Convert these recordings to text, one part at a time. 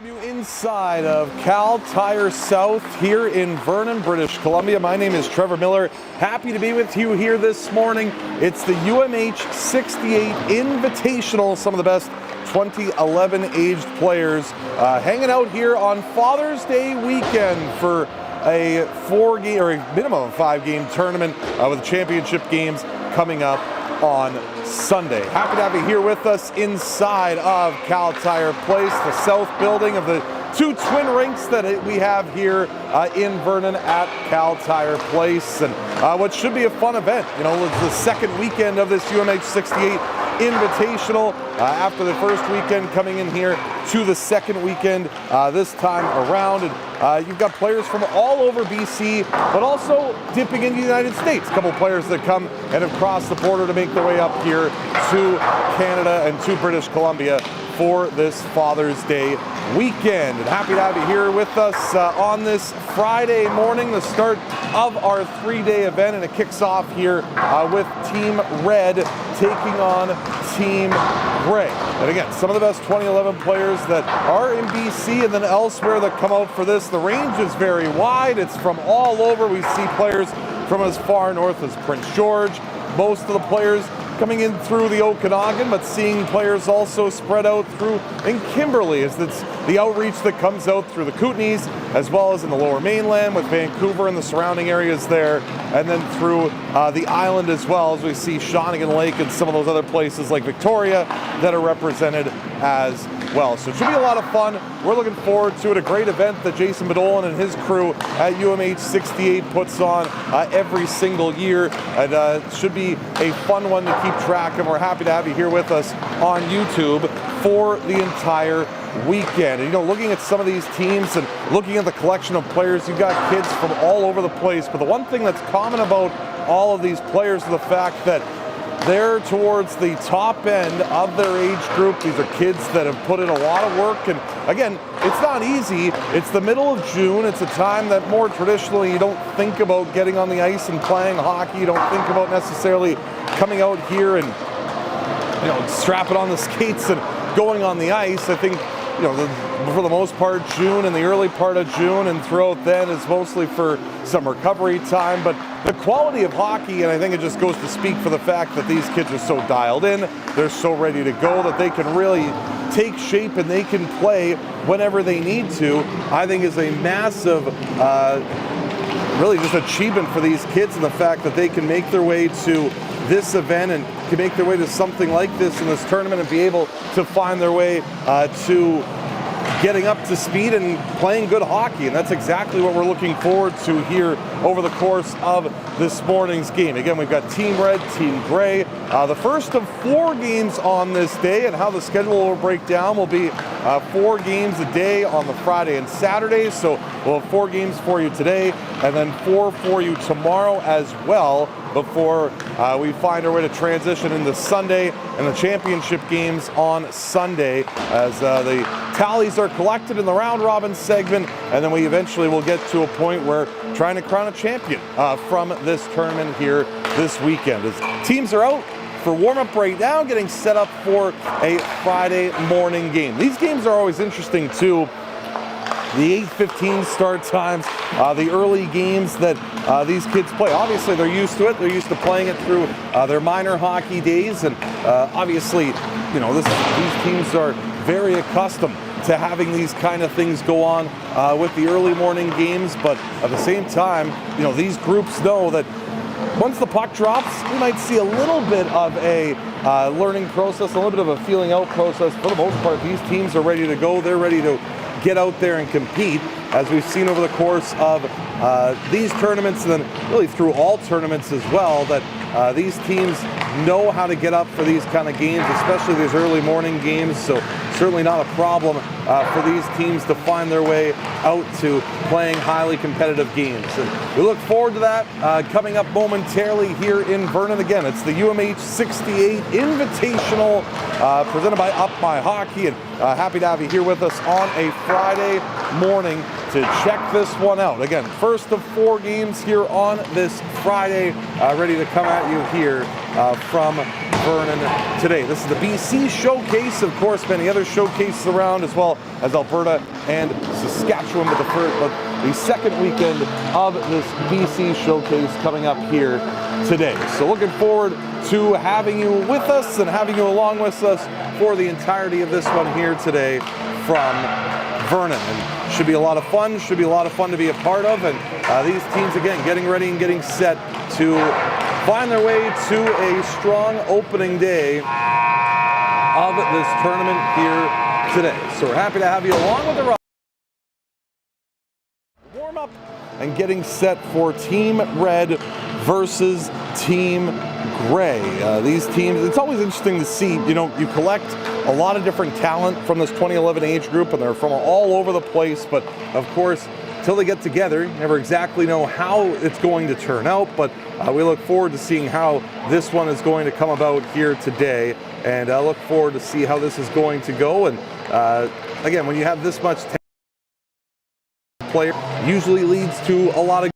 You inside of Cal Tire South here in Vernon, British Columbia. My name is Trevor Miller. Happy to be with you here this morning. It's the UMH-68 Invitational. Some of the best 2011 aged players hanging out here on Father's Day weekend for a four-game or a minimum of five-game tournament with championship games coming up on Sunday. Happy to have you here with us inside of Cal Tire Place, the south building of the two twin rinks that we have here in Vernon at Cal Tire Place, and what should be a fun event. You know, it's the second weekend of this UMH-68 Invitational after the first weekend, coming in here to the second weekend this time around. And you've got players from all over BC, but also dipping into the United States. A couple players that come and have crossed the border to make their way up here to Canada and to British Columbia for this Father's Day weekend. And happy to have you here with us on this Friday morning, the start of our three-day event, and it kicks off here with Team Red taking on Team Gray. And again, some of the best 2011 players that are in BC and then elsewhere that come out for this. The range is very wide. It's from all over. We see players from as far north as Prince George. Most of the players coming in through the Okanagan, but seeing players also spread out through in Kimberley, as it's the outreach that comes out through the Kootenays, as well as in the Lower Mainland with Vancouver and the surrounding areas there, and then through the island as well, as we see Shawnigan Lake and some of those other places like Victoria that are represented as well. So it should be a lot of fun. We're looking forward to it. A great event that Jason Bedolan and his crew at UMH-68 puts on every single year, and it should be a fun one to keep track of. We're happy to have you here with us on YouTube for the entire weekend. And, you know, looking at some of these teams and looking at the collection of players, you've got kids from all over the place, but the one thing that's common about all of these players is the fact that they're towards the top end of their age group. These are kids that have put in a lot of work, and again, it's not easy. It's the middle of June. It's a time that more traditionally you don't think about getting on the ice and playing hockey. You don't think about necessarily coming out here and, you know, strapping on the skates and going on the ice. I think, you know, for the most part, June and the early part of June and throughout then is mostly for some recovery time. But the quality of hockey, and I think it just goes to speak for the fact that these kids are so dialed in, they're so ready to go, that they can really take shape and they can play whenever they need to, I think is a massive really just achievement for these kids, and the fact that they can make their way to this event and can make their way to something like this in this tournament and be able to find their way to getting up to speed and playing good hockey. And that's exactly what we're looking forward to here over the course of this morning's game. Again, we've got Team Red, Team Gray. The first of four games on this day, and how the schedule will break down will be 4 games a day on the Friday and Saturday. So we'll have 4 games for you today and then 4 for you tomorrow as well, before we find our way to transition into Sunday and the championship games on Sunday, as the tallies are collected in the round robin segment, and then we eventually will get to a point where trying to crown a champion from this tournament here this weekend. As teams are out for warm-up right now, getting set up for a Friday morning game. These games are always interesting too. The 8:15 start times, the early games that these kids play. Obviously, they're used to it. They're used to playing it through their minor hockey days, and obviously, you know, these teams are very accustomed to having these kind of things go on with the early morning games. But at the same time, you know, these groups know that once the puck drops, we might see a little bit of a learning process, a little bit of a feeling out process. For the most part, these teams are ready to go. They're ready to get out there and compete, as we've seen over the course of these tournaments, and then really through all tournaments as well, that these teams know how to get up for these kind of games, especially these early morning games. So certainly not a problem for these teams to find their way out to playing highly competitive games. And we look forward to that coming up momentarily here in Vernon. Again, it's the UMH-68 Invitational presented by Up My Hockey, and happy to have you here with us on a Friday morning to check this one out. Again, first of 4 games here on this Friday, ready to come at you here from Vernon today. This is the BC Showcase, of course, many other showcases around, as well as Alberta and Saskatchewan, but the second weekend of this BC Showcase coming up here today. So looking forward to having you with us and having you along with us for the entirety of this one here today from Vernon. And should be a lot of fun, should be a lot of fun to be a part of. And these teams, again, getting ready and getting set to find their way to a strong opening day of this tournament here today. So we're happy to have you along with the warm up and getting set for Team Red versus Team Gray. These teams, it's always interesting to see, you collect a lot of different talent from this 2011 age group, and they're from all over the place, but of course, until they get together, you never exactly know how it's going to turn out, but we look forward to seeing how this one is going to come about here today, and I look forward to see how this is going to go. And again, when you have this much talent, player usually leads to a lot of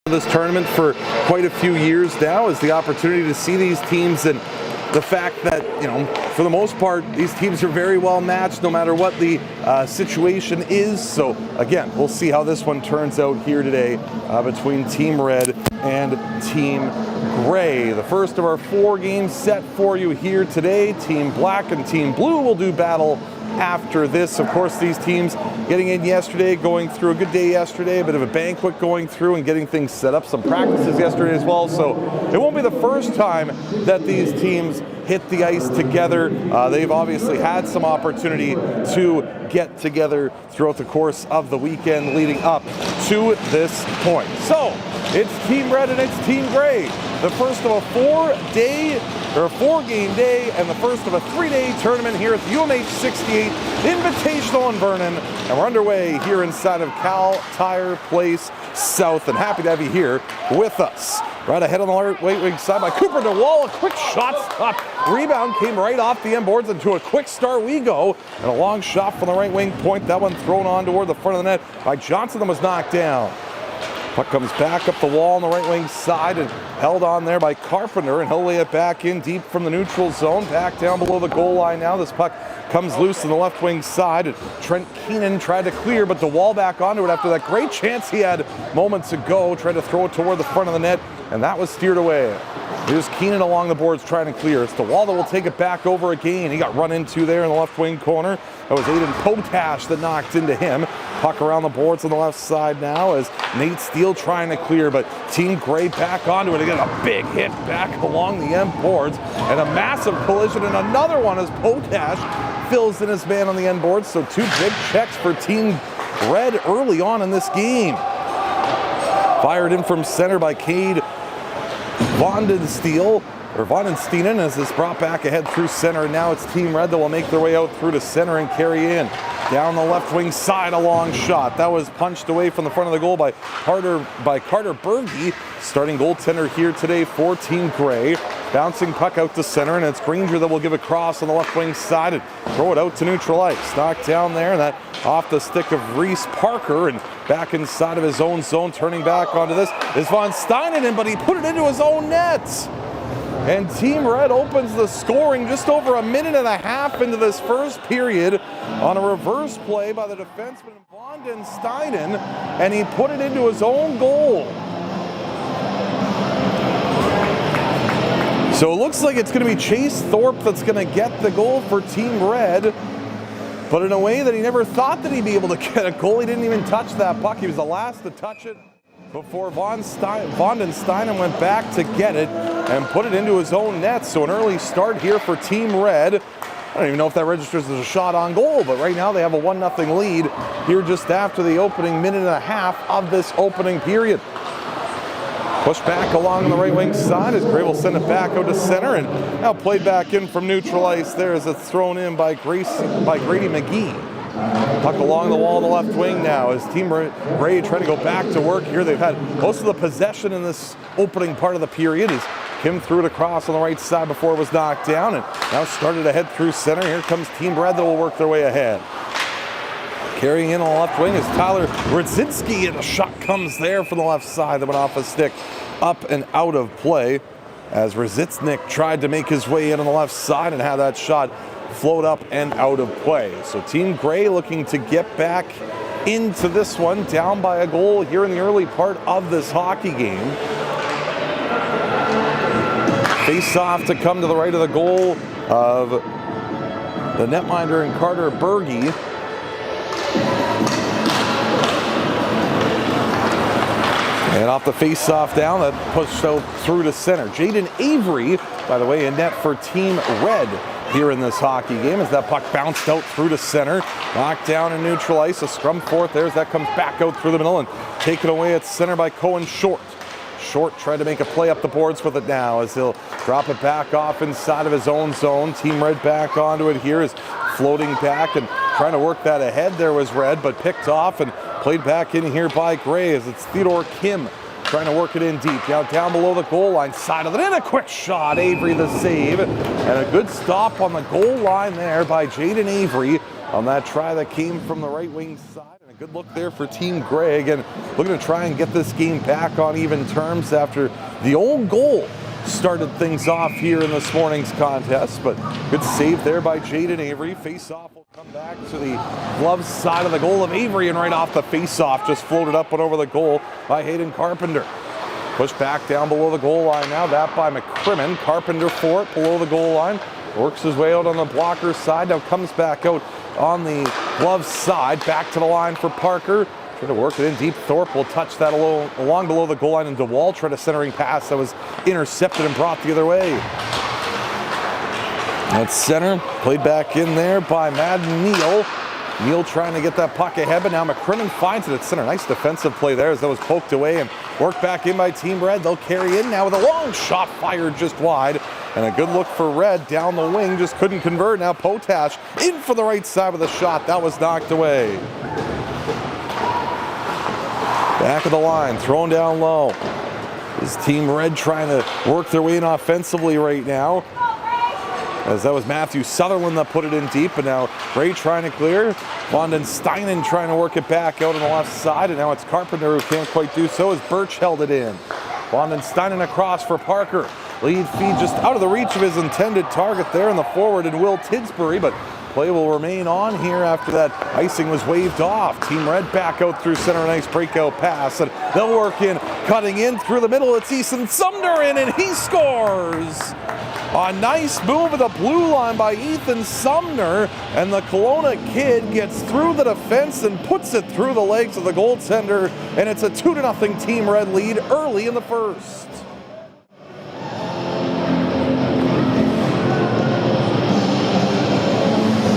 this tournament for quite a few years now, is the opportunity to see these teams, and the fact that, for the most part, these teams are very well matched no matter what the situation is. So again, we'll see how this one turns out here today between Team Red and Team Gray. The first of our 4 games set for you here today. Team Black and Team Blue will do battle after this. Of course, these teams getting in yesterday, going through a good day yesterday, a bit of a banquet going through and getting things set up, some practices yesterday as well. So it won't be the first time that these teams hit the ice together. They've obviously had some opportunity to get together throughout the course of the weekend leading up to this point. So it's Team Red and it's Team Gray. The first of a 4-game day and the first of a 3-day tournament here at the UMH-68 Invitational in Vernon. And we're underway here inside of Cal Tire Place South, and happy to have you here with us. Right ahead on the right wing side by Cooper DeWall, a quick shot stop. Rebound came right off the end boards, into a quick start we go. And a long shot from the right wing point. That one thrown on toward the front of the net by Johnson and was knocked down. Puck comes back up the wall on the right wing side and held on there by Carpenter, and he'll lay it back in deep from the neutral zone, back down below the goal line now. This puck comes loose on the left wing side, and Trent Keenan tried to clear, but the wall back onto it after that great chance he had moments ago, tried to throw it toward the front of the net, and that was steered away. Here's Keenan along the boards trying to clear. It's the wall that will take it back over again. He got run into there in the left wing corner. That was Aiden Potash that knocked into him. Puck around the boards on the left side now as Nate Steele trying to clear, but Team Gray back onto it again. A big hit back along the end boards and a massive collision, and another one as Potash fills in his man on the end boards. So 2 big checks for Team Red early on in this game. Fired in from center by Cade Vondensteinen as this brought back ahead through center, and now it's Team Red that will make their way out through to center and carry in. Down the left wing side, a long shot. That was punched away from the front of the goal by Carter Berge, starting goaltender here today for Team Gray. Bouncing puck out to center, and it's Granger that will give a cross on the left wing side and throw it out to neutral ice. Knocked down there, and that off the stick of Reese Parker, and back inside of his own zone, turning back onto this is Von Steinen, but he put it into his own net. And Team Red opens the scoring just over a minute and a half into this first period on a reverse play by the defenseman Von Steinen, and he put it into his own goal. So it looks like it's going to be Chase Thorpe that's going to get the goal for Team Red, but in a way that he never thought that he'd be able to get a goal. He didn't even touch that puck. He was the last to touch it before Von Steinen went back to get it and put it into his own net. So an early start here for Team Red. I don't even know if that registers as a shot on goal, but right now they have a 1-0 lead here just after the opening minute and a half of this opening period. Pushed back along the right wing side as Gray will send it back out to center, and now played back in from neutral ice there as it's thrown in by Grady McGee. Puck along the wall on the left wing now as Team Gray trying to go back to work here. They've had most of the possession in this opening part of the period as Kim threw it across on the right side before it was knocked down, and now started to head through center. Here comes Team Red that will work their way ahead. Carrying in on the left wing is Tyler Rudzinski, and a shot comes there from the left side that went off a stick up and out of play as Rudzinski tried to make his way in on the left side and had that shot float up and out of play. So Team Gray looking to get back into this one, down by a goal here in the early part of this hockey game. Face off to come to the right of the goal of the netminder and Carter Berge. And off the face-off down, that pushed out through to center. Jaden Avery, by the way, in net for Team Red here in this hockey game as that puck bounced out through to center. Knocked down and neutral ice, a scrum fourth there as that comes back out through the middle and taken away at center by Cohen Short. Short tried to make a play up the boards with it now as he'll drop it back off inside of his own zone. Team Red back onto it here is floating back and trying to work that ahead. There was Red, but picked off and played back in here by Gray as it's Theodore Kim trying to work it in deep. Now down below the goal line, side of it, and a quick shot. Avery the save, and a good stop on the goal line there by Jaden Avery on that try that came from the right wing side. And a good look there for Team Gray. Again, looking to try and get this game back on even terms after the old goal started things off here in this morning's contest, but good save there by Jaden Avery. Face-off will come back to the glove side of the goal of Avery, and right off the face-off just floated up and over the goal by Hayden Carpenter. Pushed back down below the goal line now, that by McCrimmon. Carpenter for it below the goal line. Works his way out on the blocker side, now comes back out on the glove side. Back to the line for Parker. Trying to work it in deep. Thorpe will touch that along below the goal line, and DeWall tried a centering pass that was intercepted and brought the other way. That's center, played back in there by Madden Neal. Neal trying to get that puck ahead, but now McCrimmon finds it at center. Nice defensive play there as that was poked away and worked back in by Team Red. They'll carry in now with a long shot fired just wide. And a good look for Red down the wing, just couldn't convert. Now Potash in for the right side with a shot. That was knocked away. Back of the line, thrown down low. Is Team Red trying to work their way in offensively right now? As that was Matthew Sutherland that put it in deep, and now Ray trying to clear. Von Steinen trying to work it back out on the left side, and now it's Carpenter who can't quite do so as Birch held it in. Von Steinen across for Parker. Lead feed just out of the reach of his intended target there in the forward and Will Tidsbury, but play will remain on here after that icing was waved off. Team Red back out through center, nice breakout pass, and they'll work in, cutting in through the middle. It's Ethan Sumner in, and he scores! A nice move of the blue line by Ethan Sumner, and the Kelowna kid gets through the defense and puts it through the legs of the goaltender, and it's a 2-0 Team Red lead early in the first.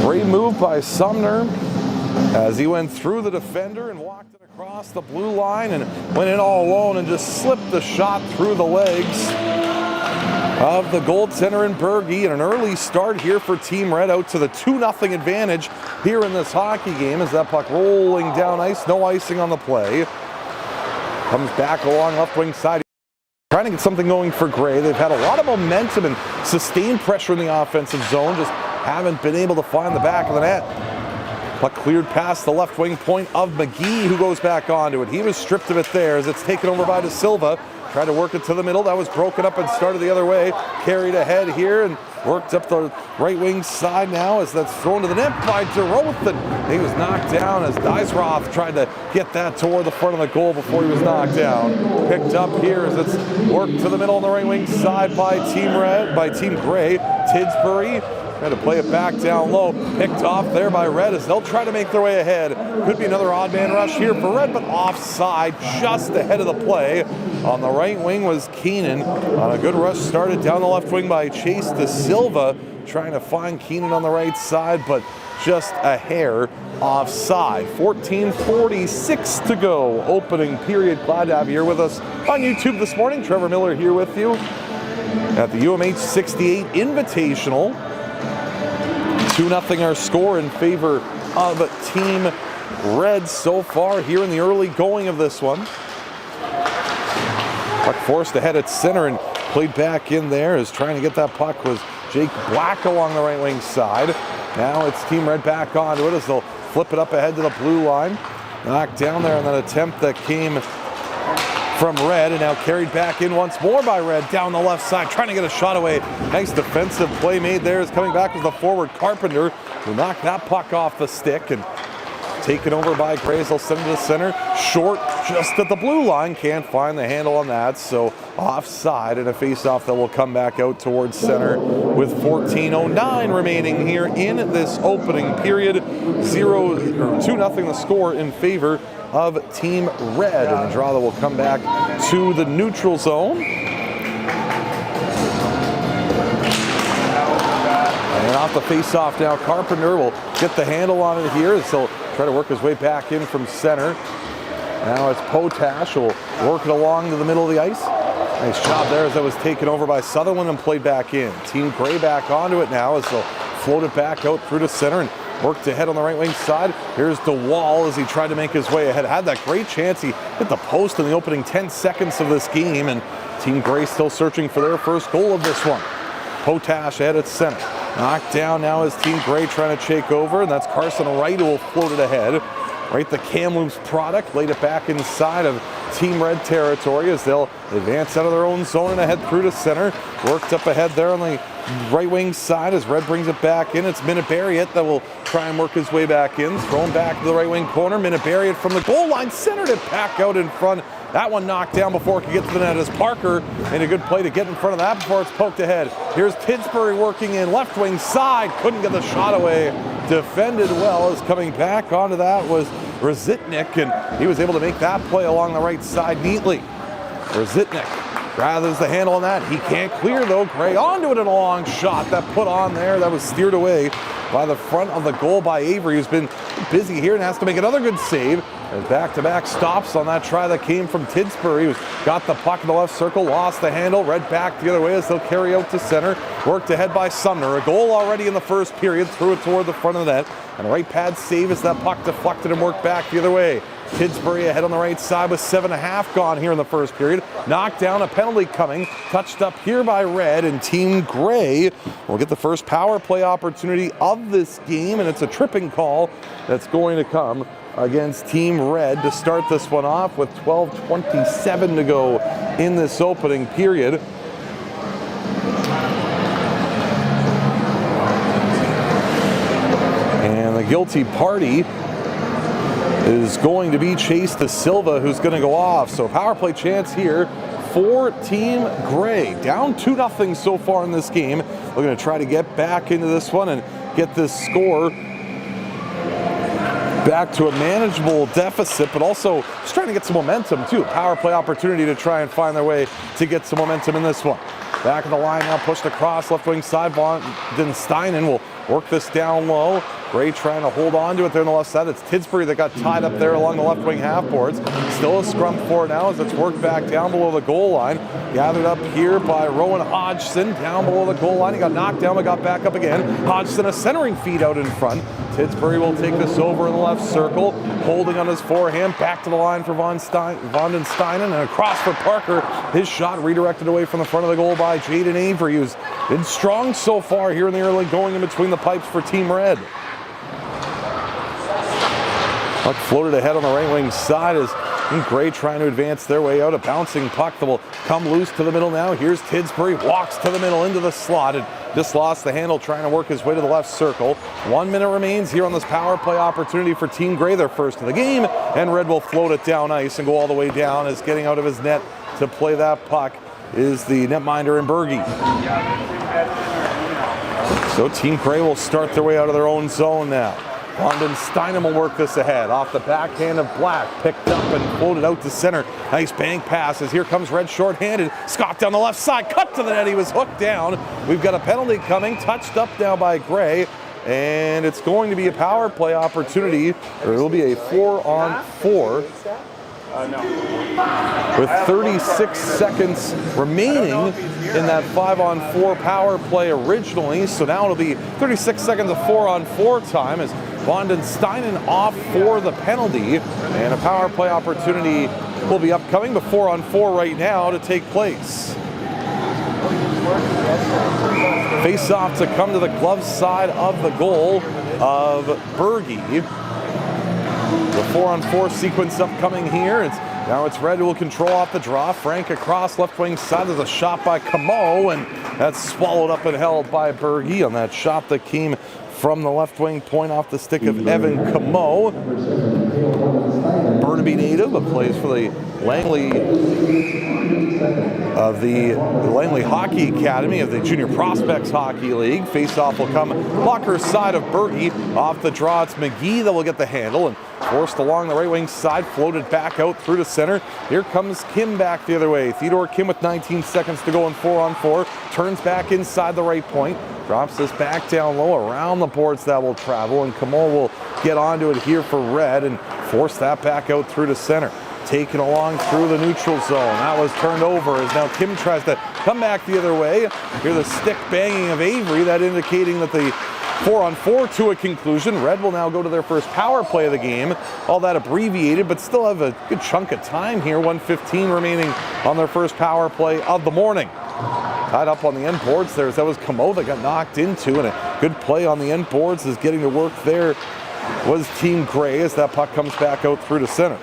Great move by Sumner as he went through the defender and walked it across the blue line and went in all alone and just slipped the shot through the legs of the goaltender in Berge. And an early start here for Team Red, out to the 2-0 advantage here in this hockey game as that puck rolling down ice, no icing on the play. Comes back along left wing side. Trying to get something going for Gray. They've had a lot of momentum and sustained pressure in the offensive zone, just haven't been able to find the back of the net. Puck cleared past the left wing point of McGee, who goes back onto it. He was stripped of it there as it's taken over by De Silva. Tried to work it to the middle. That was broken up and started the other way. Carried ahead here and worked up the right wing side now as that's thrown to the net by DeRoth. And he was knocked down as Dysroth tried to get that toward the front of the goal before he was knocked down. Picked up here as it's worked to the middle on the right wing side by Team Red, by Team Gray. Tidsbury tried to play it back down low. Picked off there by Red as they'll try to make their way ahead. Could be another odd man rush here for Red, but offside just ahead of the play. On the right wing was Keenan. On a good rush started down the left wing by Chase De Silva. Trying to find Keenan on the right side, but just a hair offside. 14:46 to go. Opening period. Glad to have you here with us on YouTube this morning. Trevor Miller here with you at the UMH-68 Invitational. 2-0 our score in favor of Team Red so far here in the early going of this one. Puck forced ahead at center, and played back in there, is trying to get that puck was Jake Black along the right wing side. Now it's Team Red back onto it as they'll flip it up ahead to the blue line. Knocked down there on that attempt that came from Red, and now carried back in once more by Red down the left side, trying to get a shot away. Nice defensive play made there. Is coming back as the forward Carpenter, who knocked that puck off the stick, and taken over by Grays. They'll send it to center. Short just at the blue line. Can't find the handle on that, so offside, and a face-off that will come back out towards center with 14:09 remaining here in this opening period. 2-0 the score in favor of Team Red, and the draw that will come back to the neutral zone. And off the face-off now, Carpenter will get the handle on it here as he'll try to work his way back in from center. Now it's Potash who will work it along to the middle of the ice. Nice job there as that was taken over by Sutherland and played back in. Team Gray back onto it now as they'll float it back out through to center and worked ahead on the right wing side. Here's DeWall as he tried to make his way ahead. Had that great chance. He hit the post in the opening 10 seconds of this game, and Team Gray still searching for their first goal of this one. Potash ahead at center. Knocked down now is Team Gray trying to shake over, and that's Carson Wright who will float it ahead. Right, the Kamloops product laid it back inside of Team Red territory as they'll advance out of their own zone and ahead through to center. Worked up ahead there on the right wing side as Red brings it back in. It's Minibariat that will try and work his way back in. Thrown back to the right wing corner. Minibariat from the goal line centered it back out in front. That one knocked down before it could get to the net as Parker made a good play to get in front of that before it's poked ahead. Here's Tidsbury working in left wing side. Couldn't get the shot away. Defended well as coming back onto that was Rositnik, and he was able to make that play along the right side neatly. Rositnik gathers the handle on that. He can't clear though. Gray onto it and a long shot that put on there. That was steered away by the front of the goal by Avery, who's been busy here and has to make another good save. There's back-to-back stops on that try that came from Tidsbury, who's got the puck in the left circle, lost the handle. Red back the other way as they'll carry out to center. Worked ahead by Sumner. A goal already in the first period. Threw it toward the front of the net. And a right pad save as that puck deflected and worked back the other way. Tidsbury ahead on the right side with 7.5 gone here in the first period. Knocked down, a penalty coming. Touched up here by Red, and Team Gray will get the first power play opportunity of this game, and it's a tripping call that's going to come against Team Red to start this one off with 12:27 to go in this opening period. And the guilty party is going to be Chase De Silva, who's going to go off. So power play chance here for Team Gray. Down 2-0 so far in this game. We're going to try to get back into this one and get this score back to a manageable deficit, but also just trying to get some momentum too. Power play opportunity to try and find their way to get some momentum in this one. Back of the line now, pushed across left wing side. Vanden Steinen will work this down low. Gray trying to hold on to it there on the left side. It's Tidsbury that got tied up there along the left wing half boards. Still a scrum for it now as it's worked back down below the goal line. Gathered up here by Rowan Hodgson down below the goal line. He got knocked down but got back up again. Hodgson a centering feed out in front. Tidsbury will take this over in the left circle. Holding on his forehand. Back to the line for Vanden Steinen and across for Parker. His shot redirected away from the front of the goal by Jaden Avery, who's been strong so far here in the early going in between the pipes for Team Red. Puck floated ahead on the right wing side as Gray trying to advance their way out. A bouncing puck that will come loose to the middle now. Here's Tidsbury, walks to the middle into the slot and just lost the handle trying to work his way to the left circle. 1 minute remains here on this power play opportunity for Team Gray, their first of the game, and Red will float it down ice and go all the way down as getting out of his net to play that puck is the netminder in Berge. So Team Gray will start their way out of their own zone now. Vanden Steinen will work this ahead. Off the backhand of Black. Picked up and floated out to center. Nice bank passes. Here comes Red short-handed. Scott down the left side. Cut to the net. He was hooked down. We've got a penalty coming. Touched up now by Gray. And it's going to be a power play opportunity. Or it'll be a 4-on-4. With 36 seconds remaining in that 5-on-4 power play originally. So now it'll be 36 seconds of 4-on-4 time as Vanden Steinen off for the penalty. And a power play opportunity will be upcoming, but 4-on-4 right now to take place. Face off to come to the glove side of the goal of Berge. The 4-on-4 sequence upcoming here. Now it's Red who will control off the draw. Frank across left wing side. There's a shot by Camo, and that's swallowed up and held by Berge on that shot that came from the left wing point off the stick of Evan Camo. Burnaby native, but plays for the Langley Hockey Academy of the Junior Prospects Hockey League. Face-off will come blocker side of Berge. Off the draw, it's McGee that will get the handle and forced along the right wing side, floated back out through to center. Here comes Kim back the other way. Theodore Kim with 19 seconds to go in 4-on-4. Turns back inside the right point. Drops this back down low around the boards that will travel, and Camo will get onto it here for Red and force that back out through to center. Taken along through the neutral zone. That was turned over as now Kim tries to come back the other way. Hear the stick banging of Avery, that indicating that the 4-on-4 to a conclusion. Red will now go to their first power play of the game. All that abbreviated, but still have a good chunk of time here. 1:15 remaining on their first power play of the morning. Tied up on the end boards there. That was Camo that got knocked into, and a good play on the end boards is getting to work there was Team Gray as that puck comes back out through to center.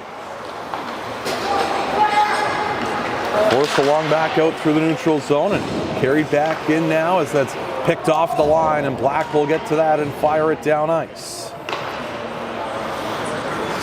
Forced along back out through the neutral zone and carried back in now as that's picked off the line, and Black will get to that and fire it down ice.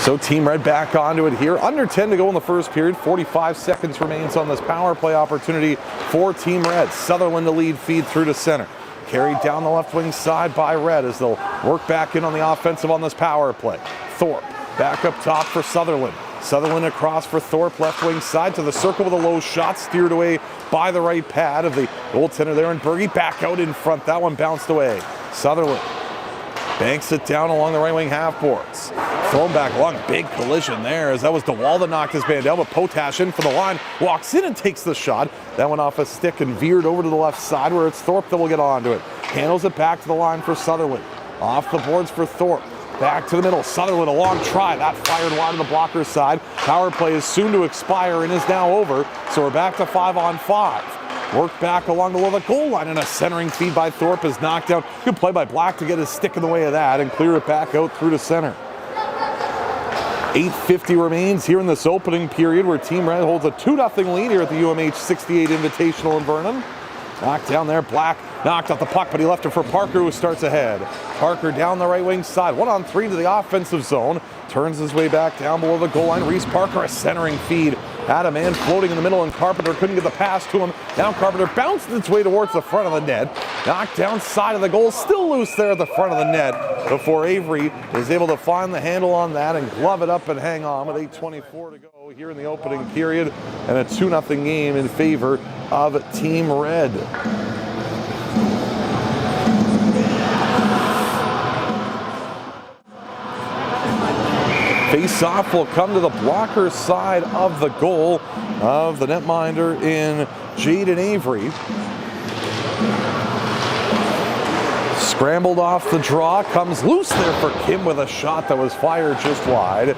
So Team Red back onto it here. Under 10 to go in the first period. 45 seconds remains on this power play opportunity for Team Red. Sutherland to lead feed through to center. Carried down the left wing side by Red as they'll work back in on the offensive on this power play. Thorpe back up top for Sutherland. Sutherland across for Thorpe, left wing side to the circle with a low shot, steered away by the right pad of the goaltender there, and Berge back out in front. That one bounced away. Sutherland banks it down along the right wing half boards. Thrown back along, big collision there as that was DeWall that knocked his man down, but Potash in for the line, walks in and takes the shot. That went off a stick and veered over to the left side where it's Thorpe that will get onto it. Handles it back to the line for Sutherland. Off the boards for Thorpe. Back to the middle, Sutherland, a long try. That fired wide on the blocker's side. Power play is soon to expire and is now over, so we're back to 5-on-5. Work back along the goal line, and a centering feed by Thorpe is knocked down. Good play by Black to get his stick in the way of that and clear it back out through to center. 8:50 remains here in this opening period where Team Red holds a 2-0 lead here at the UMH-68 Invitational in Vernon. Knocked down there, Black knocked out the puck, but he left it for Parker, who starts ahead. Parker down the right wing side, 1-on-3 to the offensive zone. Turns his way back down below the goal line. Reese Parker, a centering feed. Had a man floating in the middle, and Carpenter couldn't get the pass to him. Now Carpenter bounced its way towards the front of the net. Knocked down side of the goal, still loose there at the front of the net before Avery is able to find the handle on that and glove it up and hang on with 8:24 to go here in the opening period, and a 2-0 game in favor of Team Red. Face-off will come to the blocker side of the goal of the netminder in Jaden Avery. Scrambled off the draw, comes loose there for Kim with a shot that was fired just wide.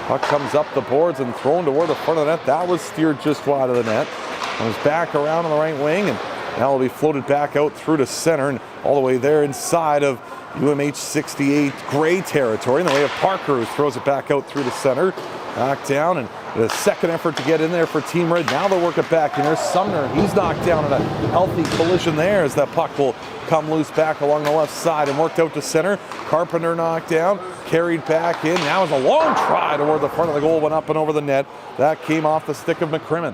Puck comes up the boards and thrown toward the front of the net. That was steered just wide of the net. Comes back around on the right wing, and now will be floated back out through to center and all the way there inside of UMH-68 Gray territory in the way of Parker, who throws it back out through the center. Knocked down, and a second effort to get in there for Team Red. Now they'll work it back, and there's Sumner. He's knocked down in a healthy collision there as that puck will come loose back along the left side and worked out to center. Carpenter knocked down, carried back in. Now is a long try toward the front of the goal, went up and over the net. That came off the stick of McCrimmon.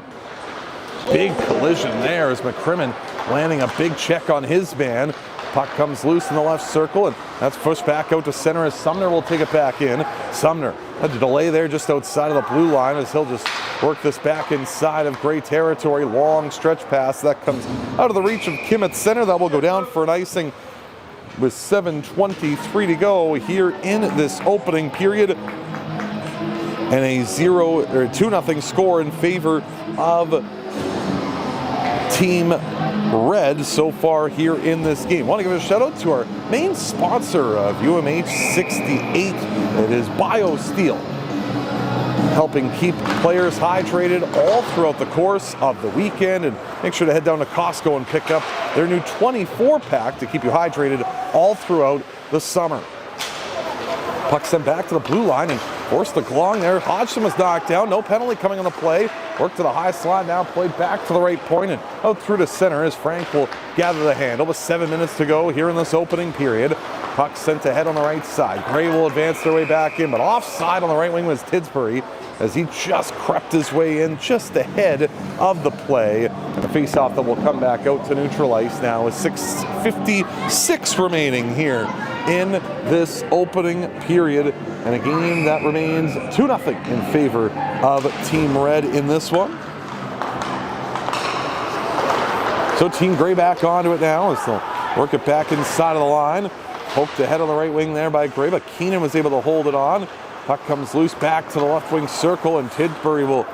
Big collision there as McCrimmon landing a big check on his man. Puck comes loose in the left circle, and that's pushed back out to center as Sumner will take it back in. Sumner had to delay there just outside of the blue line as he'll just work this back inside of Gray territory. Long stretch pass that comes out of the reach of Kim at center. That will go down for an icing with 7:23 to go here in this opening period, and a 2-0 score in favor of Team Red so far here in this game. Want to give a shout out to our main sponsor of UMH-68. It is BioSteel. helping keep players hydrated all throughout the course of the weekend. And make sure to head down to Costco and pick up their new 24-pack to keep you hydrated all throughout the summer. Puck sent back to the blue line and forced the glong there. Hodgson was knocked down. No penalty coming on the play. Worked to the high slot, now played back to the right point and out through to center as Frank will gather the handle with 7 minutes to go here in this opening period. Puck sent ahead on the right side. Gray will advance their way back in, but offside on the right wing was Tidsbury as he just crept his way in just ahead of the play. And the faceoff that will come back out to neutral ice now with 6:56 remaining here in this opening period. And a game that remains 2-0 in favor of Team Red in this one. So Team Gray back onto it now as they'll work it back inside of the line. Poked ahead on the right wing there by Gray, but Keenan was able to hold it on. Puck comes loose back to the left wing circle, and Tidsbury will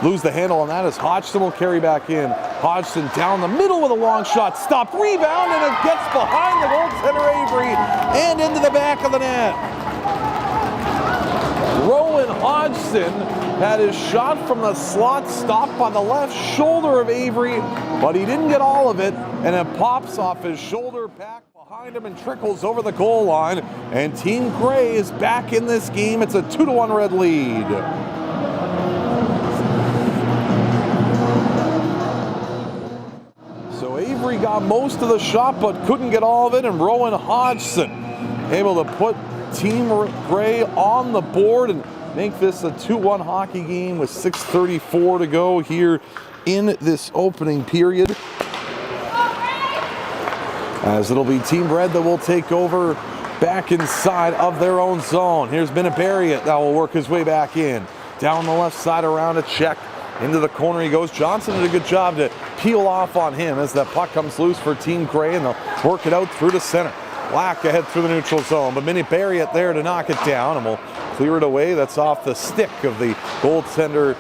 lose the handle on that as Hodgson will carry back in. Hodgson down the middle with a long shot, stopped, rebound, and it gets behind the goaltender Avery and into the back of the net. Rowan Hodgson had his shot from the slot stopped by the left shoulder of Avery, but he didn't get all of it, and it pops off his shoulder back behind him and trickles over the goal line, and Team Gray is back in this game. It's a 2-1 Red lead. So Avery got most of the shot but couldn't get all of it, and Rowan Hodgson able to put Team Gray on the board and make this a 2-1 hockey game with 6:34 to go here in this opening period. As it'll be Team Red that will take over back inside of their own zone. Here's Minibariat that will work his way back in. Down the left side around a check. Into the corner he goes. Johnson did a good job to peel off on him as that puck comes loose for Team Gray, and they'll work it out through the center. Black ahead through the neutral zone, but Minibariat there to knock it down, and we'll clear it away. That's off the stick of the goaltender,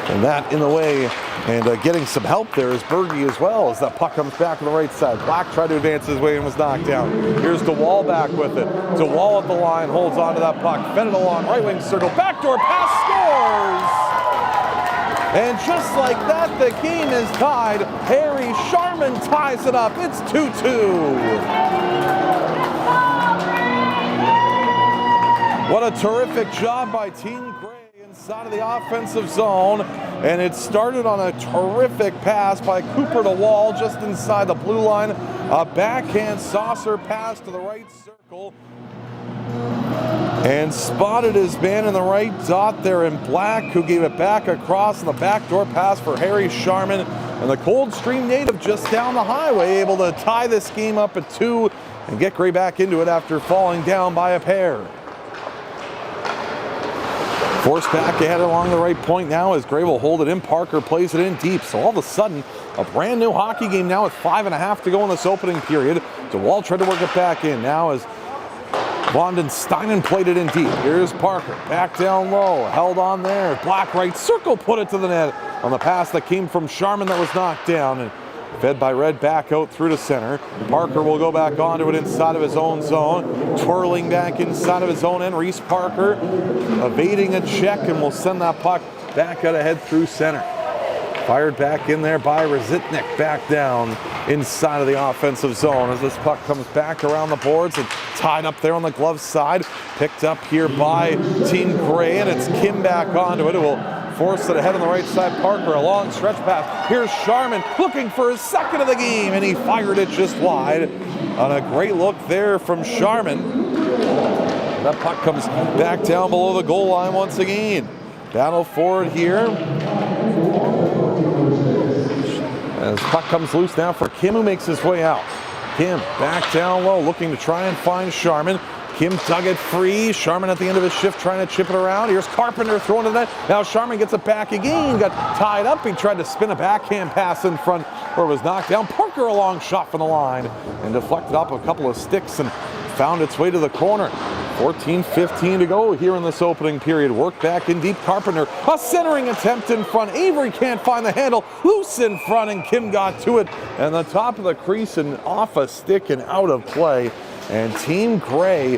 and that in the way. And getting some help there is Berge as well as that puck comes back to the right side. Black tried to advance his way and was knocked down. Here's DeWall back with it. DeWall at the line, holds onto that puck. Fed it along, right wing circle, backdoor pass, scores! And just like that, the game is tied. Harry Sharman ties it up. It's 2-2. What a terrific job by Team Gray inside of the offensive zone, and it started on a terrific pass by Cooper DeWall just inside the blue line. A backhand saucer pass to the right circle, and spotted his man in the right dot there in Black, who gave it back across in the backdoor pass for Harry Sharman, and the Coldstream native just down the highway able to tie this game up at 2 and get Gray back into it after falling down by a pair. Forced back ahead along the right point now as Gray will hold it in. Parker plays it in deep. So all of a sudden, a brand new hockey game now with 5.5 to go in this opening period. DeWall tried to work it back in. Now as Von Steinen played it in deep. Here's Parker, back down low, held on there. Black right circle, put it to the net on the pass that came from Sharman that was knocked down. And fed by Red back out through to center. Parker will go back onto it inside of his own zone. Twirling back inside of his own end. Reese Parker evading a check and will send that puck back out ahead through center. Fired back in there by Rezitnik, back down inside of the offensive zone as this puck comes back around the boards and tied up there on the glove side. Picked up here by Team Gray, and it's Kim back onto it. It will force it ahead on the right side. Parker, a long stretch pass. Here's Sharman looking for his second of the game, and he fired it just wide. On a great look there from Sharman. That puck comes back down below the goal line once again. Battle forward here. As puck comes loose now for Kim, who makes his way out. Kim back down low, looking to try and find Sharman. Kim dug it free. Sharman at the end of his shift trying to chip it around. Here's Carpenter throwing it in. Now Sharman gets it back again. Got tied up. He tried to spin a backhand pass in front where it was knocked down. Parker a long shot from the line and deflected up a couple of sticks and found its way to the corner. 14:15 to go here in this opening period. Work back in deep. Carpenter, a centering attempt in front. Avery can't find the handle. Loose in front, and Kim got to it. And the top of the crease and off a stick and out of play. And Team Gray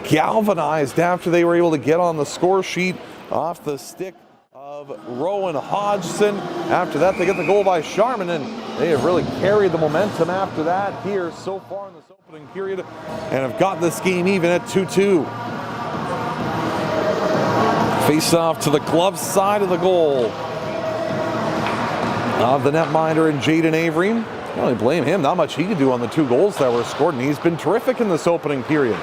galvanized after they were able to get on the score sheet off the stick of Rowan Hodgson. After that, they get the goal by Sharman, and they have really carried the momentum after that here so far in this opening period and have got this game even at 2-2. Face off to the glove side of the goal of the netminder and Jaden Avery. I don't really blame him. Not much he could do on the 2 goals that were scored, and he's been terrific in this opening period.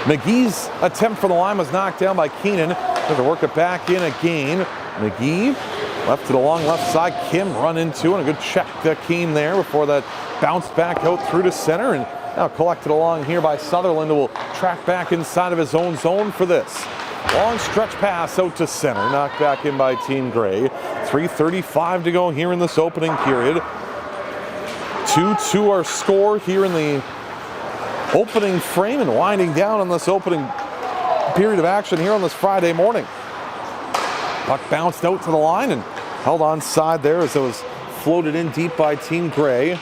McGee's attempt for the line was knocked down by Keenan. Going to work it back in again. McGee left to the long left side. Kim run into, and a good check that came there before that bounced back out through to center, and now collected along here by Sutherland, who will track back inside of his own zone for this. Long stretch pass out to center, knocked back in by Team Gray. 3:35 to go here in this opening period. 2-2 our score here in the opening frame, and winding down on this opening period of action here on this Friday morning. Puck bounced out to the line and held onside there as it was floated in deep by Team Gray.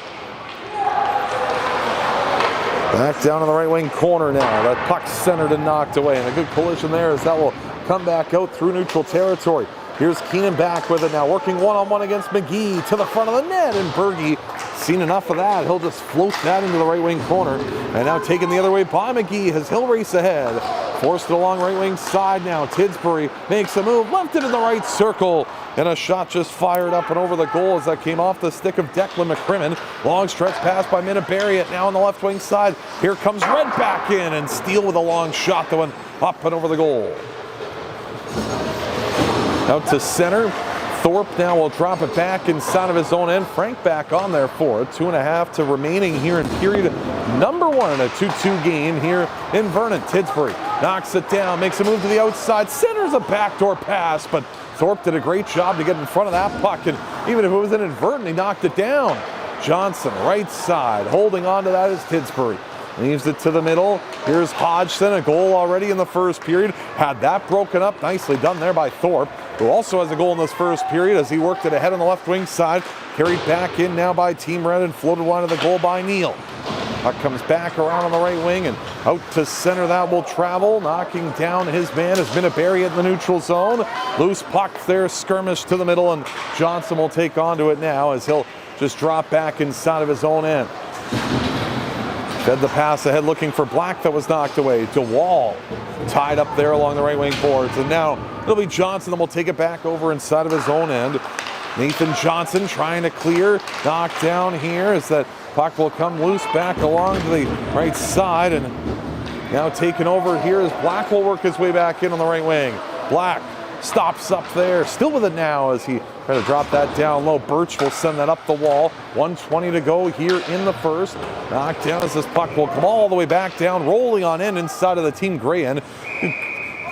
Back down in the right wing corner now. That puck centered and knocked away, and a good collision there as that will come back out through neutral territory. Here's Keenan back with it now, working one-on-one against McGee to the front of the net, and Berge seen enough of that. He'll just float that into the right wing corner, and now taken the other way by McGee as he'll race ahead. Forced it along right wing side now. Tidsbury makes a move, left it in the right circle, and a shot just fired up and over the goal as that came off the stick of Declan McCrimmon. Long stretch pass by Minnaberry now on the left wing side. Here comes Red back in, and Steele with a long shot that went up and over the goal. Out to center. Thorpe now will drop it back inside of his own end. Frank back on there for it. 2.5 to remaining here in period number 1 in a 2-2 game here in Vernon. Tidsbury knocks it down, makes a move to the outside, centers a backdoor pass, but Thorpe did a great job to get in front of that puck, and even if it was inadvertent, he knocked it down. Johnson, right side, holding on to that is Tidsbury. Leaves it to the middle. Here's Hodgson, a goal already in the first period. Had that broken up. Nicely done there by Thorpe, who also has a goal in this first period as he worked it ahead on the left wing side. Carried back in now by Team Red and floated one to the goal by Neal. Puck comes back around on the right wing and out to center. That will travel. Knocking down his man has been a Minnaberry in the neutral zone. Loose puck there, skirmish to the middle, and Johnson will take onto it now as he'll just drop back inside of his own end. Fed the pass ahead looking for Black that was knocked away. DeWall tied up there along the right wing boards. And now it'll be Johnson that will take it back over inside of his own end. Nathan Johnson trying to clear. Knocked down here as that puck will come loose back along to the right side. And now taken over here as Black will work his way back in on the right wing. Black stops up there, still with it now as he tries to drop that down low. Birch will send that up the wall. 1:20 to go here in the first. Knocked down as this puck will come all the way back down, rolling on in inside of the Team Gray end.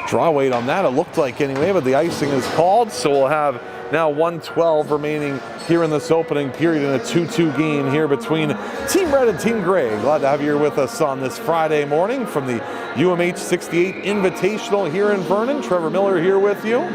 Draw weight on that, it looked like anyway, but the icing is called, so we'll have now 1:12 remaining here in this opening period in a 2-2 game here between Team Red and Team Gray. Glad to have you here with us on this Friday morning from the UMH-68 Invitational here in Vernon. Trevor Miller here with you.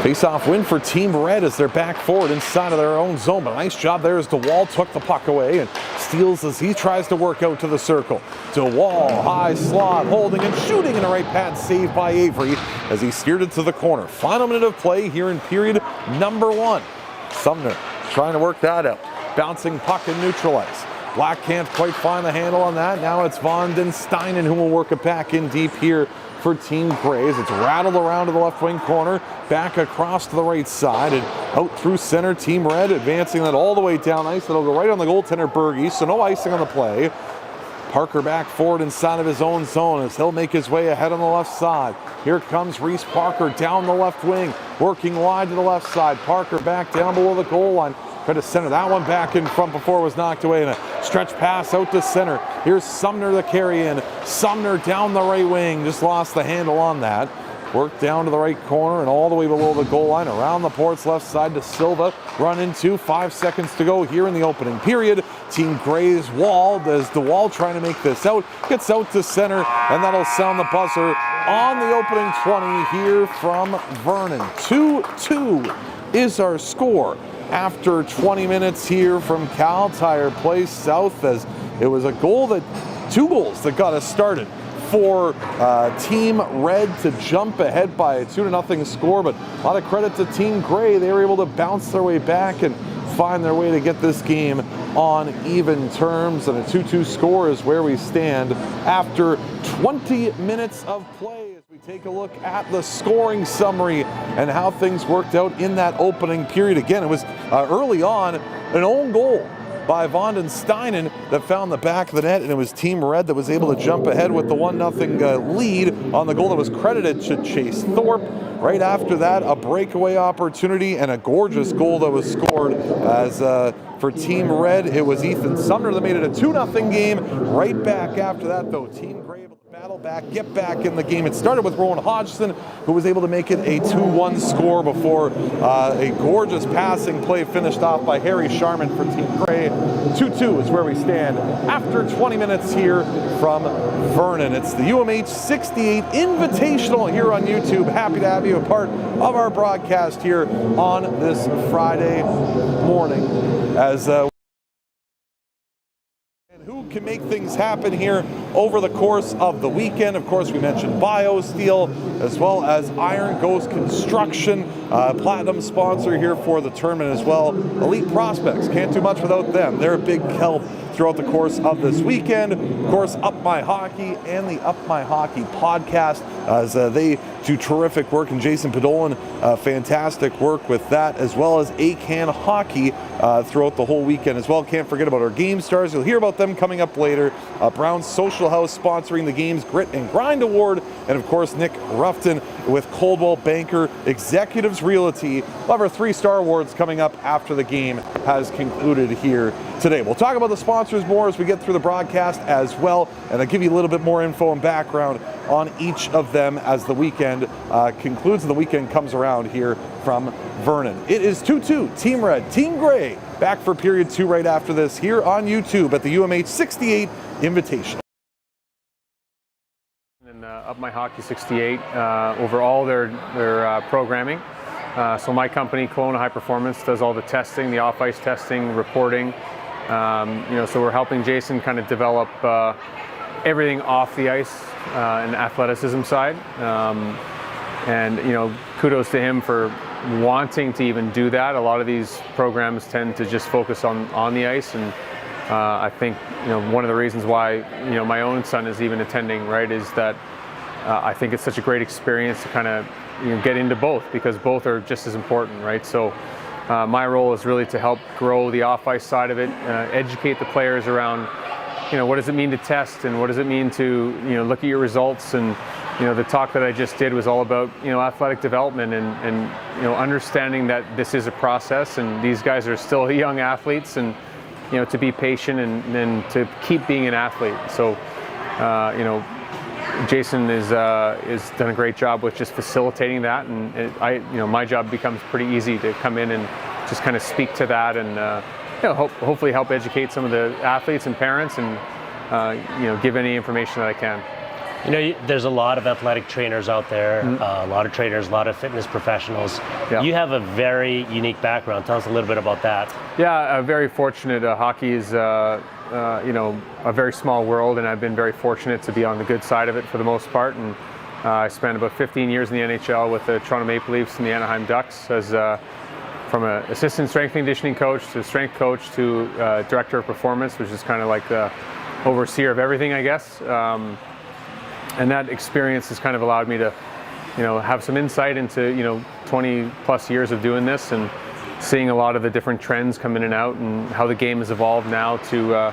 Face-off win for Team Red as they're back forward inside of their own zone. But a nice job there as DeWall took the puck away and steals as he tries to work out to the circle. DeWall, high slot, holding and shooting in a right pad, saved by Avery as he steered it to the corner. Final minute of play here in period number 1. Sumner trying to work that out. Bouncing puck and neutralize. Black can't quite find the handle on that. Now it's Von den Steinen who will work it back in deep here for Team Gray. It's rattled around to the left wing corner, back across to the right side, and out through center. Team Red advancing that all the way down ice. It'll go right on the goaltender Berge, so no icing on the play. Parker back forward inside of his own zone as he'll make his way ahead on the left side. Here comes Reese Parker down the left wing, working wide to the left side. Parker back down below the goal line. Try to center that one back in front before it was knocked away, and a stretch pass out to center. Here's Sumner to carry in. Sumner down the right wing, just lost the handle on that. Worked down to the right corner and all the way below the goal line, around the port's left side to Silva. Run into 5 seconds to go here in the opening period. Team Gray's wall, as DeWall trying to make this out, gets out to center, and that'll sound the buzzer on the opening 20 here from Vernon. 2-2 is our score after 20 minutes here from Cal Tire Place South, as it was two goals that got us started for Team Red to jump ahead by a 2-0 score, but a lot of credit to Team Gray. They were able to bounce their way back and find their way to get this game on even terms, and a 2-2 score is where we stand after 20 minutes of play. As we take a look at the scoring summary and how things worked out in that opening period. Again, it was early on an own goal by Vernon Steinen that found the back of the net, and it was Team Red that was able to jump ahead with the 1-0 lead on the goal that was credited to Chase Thorpe. Right after that, a breakaway opportunity and a gorgeous goal that was scored as for Team Red, it was Ethan Sumner that made it a 2-0 game. Right back after that, though, Team Gray able to battle back, get back in the game. It started with Rowan Hodgson, who was able to make it a 2-1 score before a gorgeous passing play finished off by Harry Sharman for Team Gray. 2-2 is where we stand after 20 minutes here from Vernon. It's the UMH-68 Invitational here on YouTube. Happy to have you a part of our broadcast here on this Friday morning. As and who can make things happen here over the course of the weekend. Of course, we mentioned BioSteel as well as Iron Ghost Construction, platinum sponsor here for the tournament as well. Elite Prospects, can't do much without them. They're a big help throughout the course of this weekend. Of course, Up My Hockey and the Up My Hockey podcast, as they do terrific work, and Jason Podolin, fantastic work with that, as well as ACAN Hockey throughout the whole weekend as well. Can't forget about our Game Stars. You'll hear about them coming up later. Brown's Social House sponsoring the game's Grit and Grind Award, and of course Nick Ruffton with Coldwell Banker Executives Realty. We'll have our 3-star awards coming up after the game has concluded here today. We'll talk about the sponsors more as we get through the broadcast as well, and I'll give you a little bit more info and background on each of them as the weekend concludes and the weekend comes around here from Vernon. It is 2-2, Team Red, Team Gray, back for period 2 right after this here on YouTube at the UMH-68 Invitational. And Up My Hockey 68 over all their programming. So my company, Kelowna High Performance, does all the testing, the off-ice testing, reporting. So we're helping Jason kind of develop everything off the ice and athleticism side. And kudos to him for wanting to even do that. A lot of these programs tend to just focus on the ice, and I think one of the reasons why my own son is even attending, right, is that I think it's such a great experience to kind of get into both, because both are just as important, right? So my role is really to help grow the off-ice side of it, educate the players around what does it mean to test, and what does it mean to look at your results. And the talk that I just did was all about athletic development and understanding that this is a process, and these guys are still young athletes, and to be patient and to keep being an athlete. So Jason is done a great job with just facilitating that, and my job becomes pretty easy to come in and just kind of speak to that, and hopefully help educate some of the athletes and parents, and give any information that I can. There's a lot of athletic trainers out there, a lot of trainers, a lot of fitness professionals. Yeah. You have a very unique background. Tell us a little bit about that. Yeah, very fortunate. Hockey is a very small world, and I've been very fortunate to be on the good side of it for the most part. And I spent about 15 years in the NHL with the Toronto Maple Leafs and the Anaheim Ducks, as from an assistant strength and conditioning coach to strength coach to director of performance, which is kind of like the overseer of everything, I guess. And that experience has kind of allowed me to, have some insight into, 20 plus years of doing this, and seeing a lot of the different trends come in and out, and how the game has evolved now to,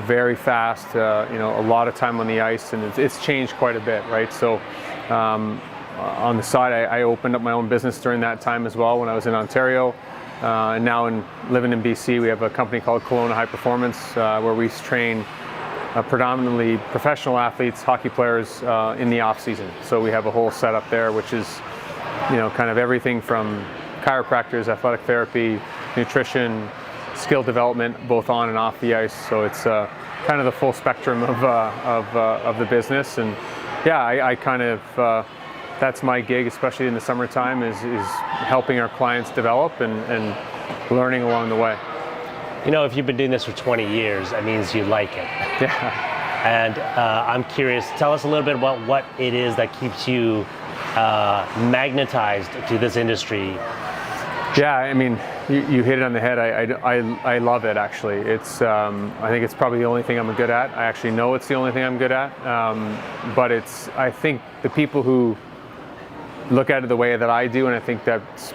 very fast, a lot of time on the ice, and it's changed quite a bit, right? So on the side, I opened up my own business during that time as well when I was in Ontario. And now living in BC, we have a company called Kelowna High Performance, where we train predominantly professional athletes, hockey players in the off season. So we have a whole setup there, which is, kind of everything from chiropractors, athletic therapy, nutrition, skill development, both on and off the ice. So it's kind of the full spectrum of the business. And yeah, I kind of that's my gig, especially in the summertime, is helping our clients develop and learning along the way. You know, if you've been doing this for 20 years, that means you like it. Yeah. And I'm curious, tell us a little bit about what it is that keeps you magnetized to this industry. Yeah, I mean, you hit it on the head. I love it, actually. It's I think it's probably the only thing I'm good at. I actually know it's the only thing I'm good at. But I think the people who look at it the way that I do, and I think that's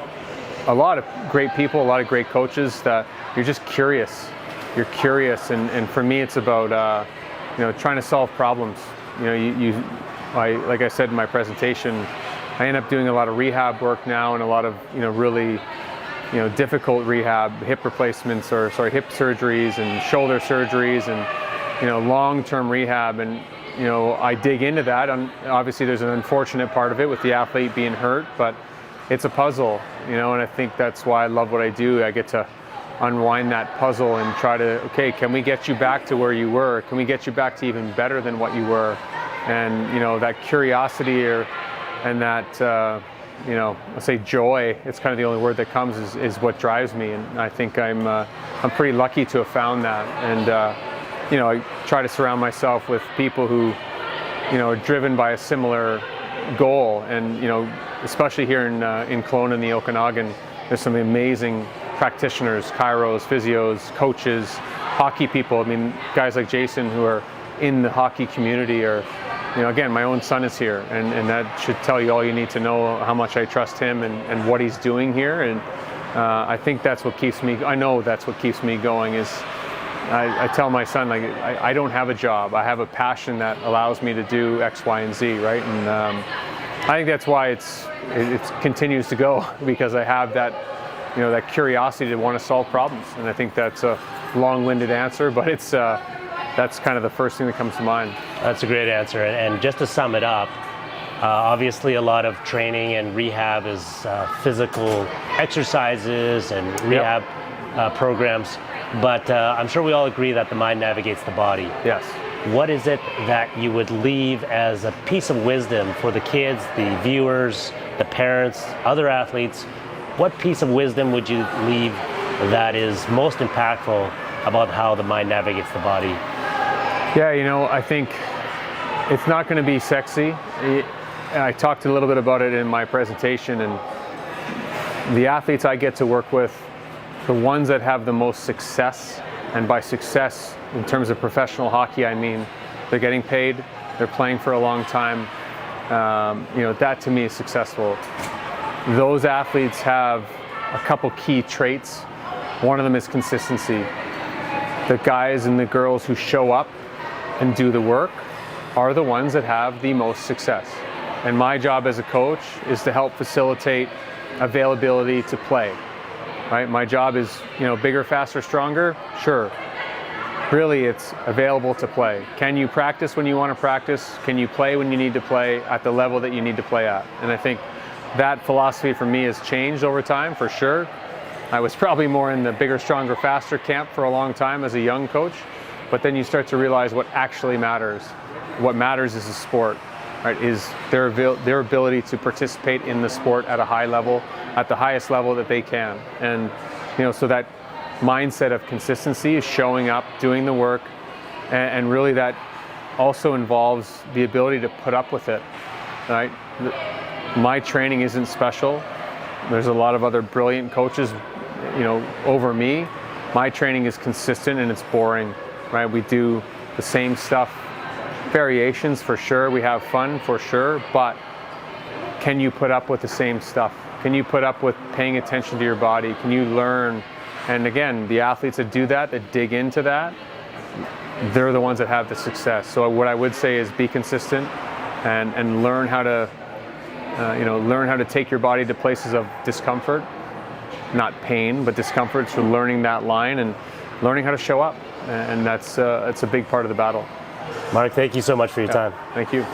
a lot of great people, a lot of great coaches, that you're just curious. You're curious, and for me, it's about trying to solve problems. Like I said in my presentation, I end up doing a lot of rehab work now, and a lot of really difficult rehab, hip replacements, or hip surgeries and shoulder surgeries, and long-term rehab. And I dig into that. And obviously, there's an unfortunate part of it with the athlete being hurt, but it's a puzzle, and I think that's why I love what I do. I get to unwind that puzzle and try to, okay, can we get you back to where you were? Can we get you back to even better than what you were? And that curiosity and that I say joy, it's kind of the only word that comes, is what drives me. And I think I'm pretty lucky to have found that. And I try to surround myself with people who are driven by a similar goal. And especially here in Kelowna and the Okanagan, there's some amazing practitioners, chiros, physios, coaches, hockey people. I mean, guys like Jason who are in the hockey community, or again, my own son is here, and that should tell you all you need to know how much I trust him and what he's doing here. And I think that's what keeps me, I know that's what keeps me going. Is I tell my son, like, I don't have a job. I have a passion that allows me to do X, Y, and Z, right? And I think that's why it continues to go, because I have that that curiosity to want to solve problems. And I think that's a long-winded answer, but that's kind of the first thing that comes to mind. That's a great answer. And just to sum it up, obviously a lot of training and rehab is physical exercises and rehab programs, but I'm sure we all agree that the mind navigates the body. Yes. What is it that you would leave as a piece of wisdom for the kids, the viewers, the parents, other athletes? What piece of wisdom would you leave that is most impactful about how the mind navigates the body? Yeah, I think it's not going to be sexy. I talked a little bit about it in my presentation, and the athletes I get to work with, the ones that have the most success, and by success in terms of professional hockey, I mean they're getting paid, they're playing for a long time. That to me is successful. Those athletes have a couple key traits. One of them is consistency. The guys and the girls who show up and do the work are the ones that have the most success. And my job as a coach is to help facilitate availability to play. Right? My job is, bigger, faster, stronger? Sure. Really, it's available to play. Can you practice when you want to practice? Can you play when you need to play at the level that you need to play at? And I think that philosophy for me has changed over time, for sure. I was probably more in the bigger, stronger, faster camp for a long time as a young coach, but then you start to realize what actually matters. What matters is the sport, right? Is their ability to participate in the sport at a high level, at the highest level that they can. And so that mindset of consistency is showing up, doing the work, and really that also involves the ability to put up with it, right? My training isn't special. There's a lot of other brilliant coaches, over me. My training is consistent and it's boring, right? We do the same stuff, variations for sure. We have fun for sure, but can you put up with the same stuff? Can you put up with paying attention to your body? Can you learn? And again, the athletes that do that dig into that, they're the ones that have the success. So what I would say is be consistent and learn how to learn how to take your body to places of discomfort, not pain, but discomfort. So learning that line and learning how to show up, and that's a big part of the battle. Mark, thank you so much for your time. Thank you.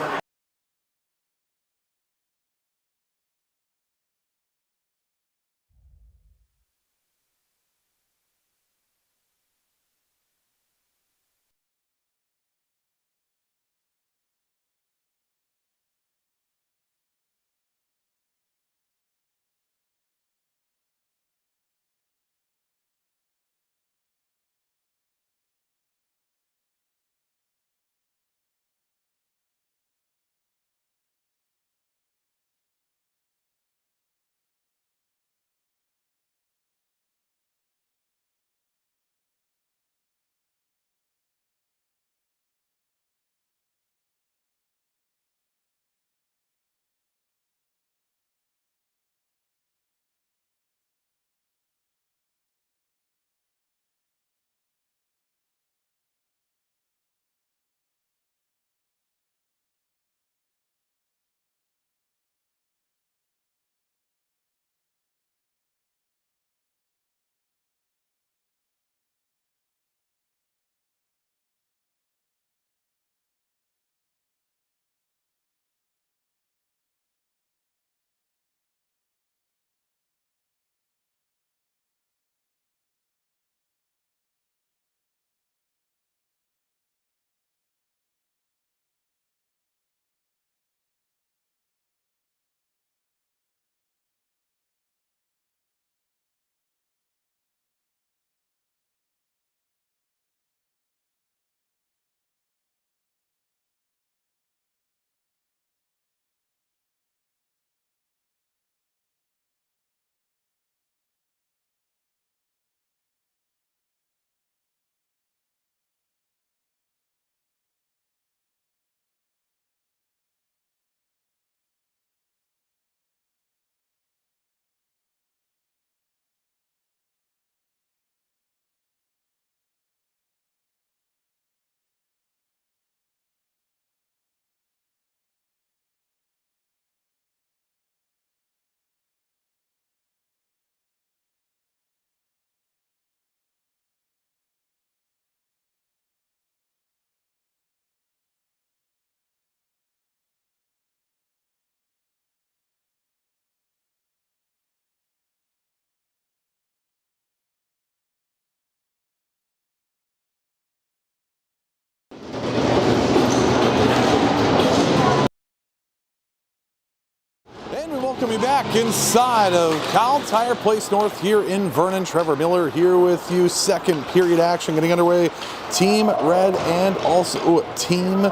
welcome you back inside of Cal Tire Place North here in Vernon. Trevor Miller here with you. Second period action getting underway. Team Red and also Team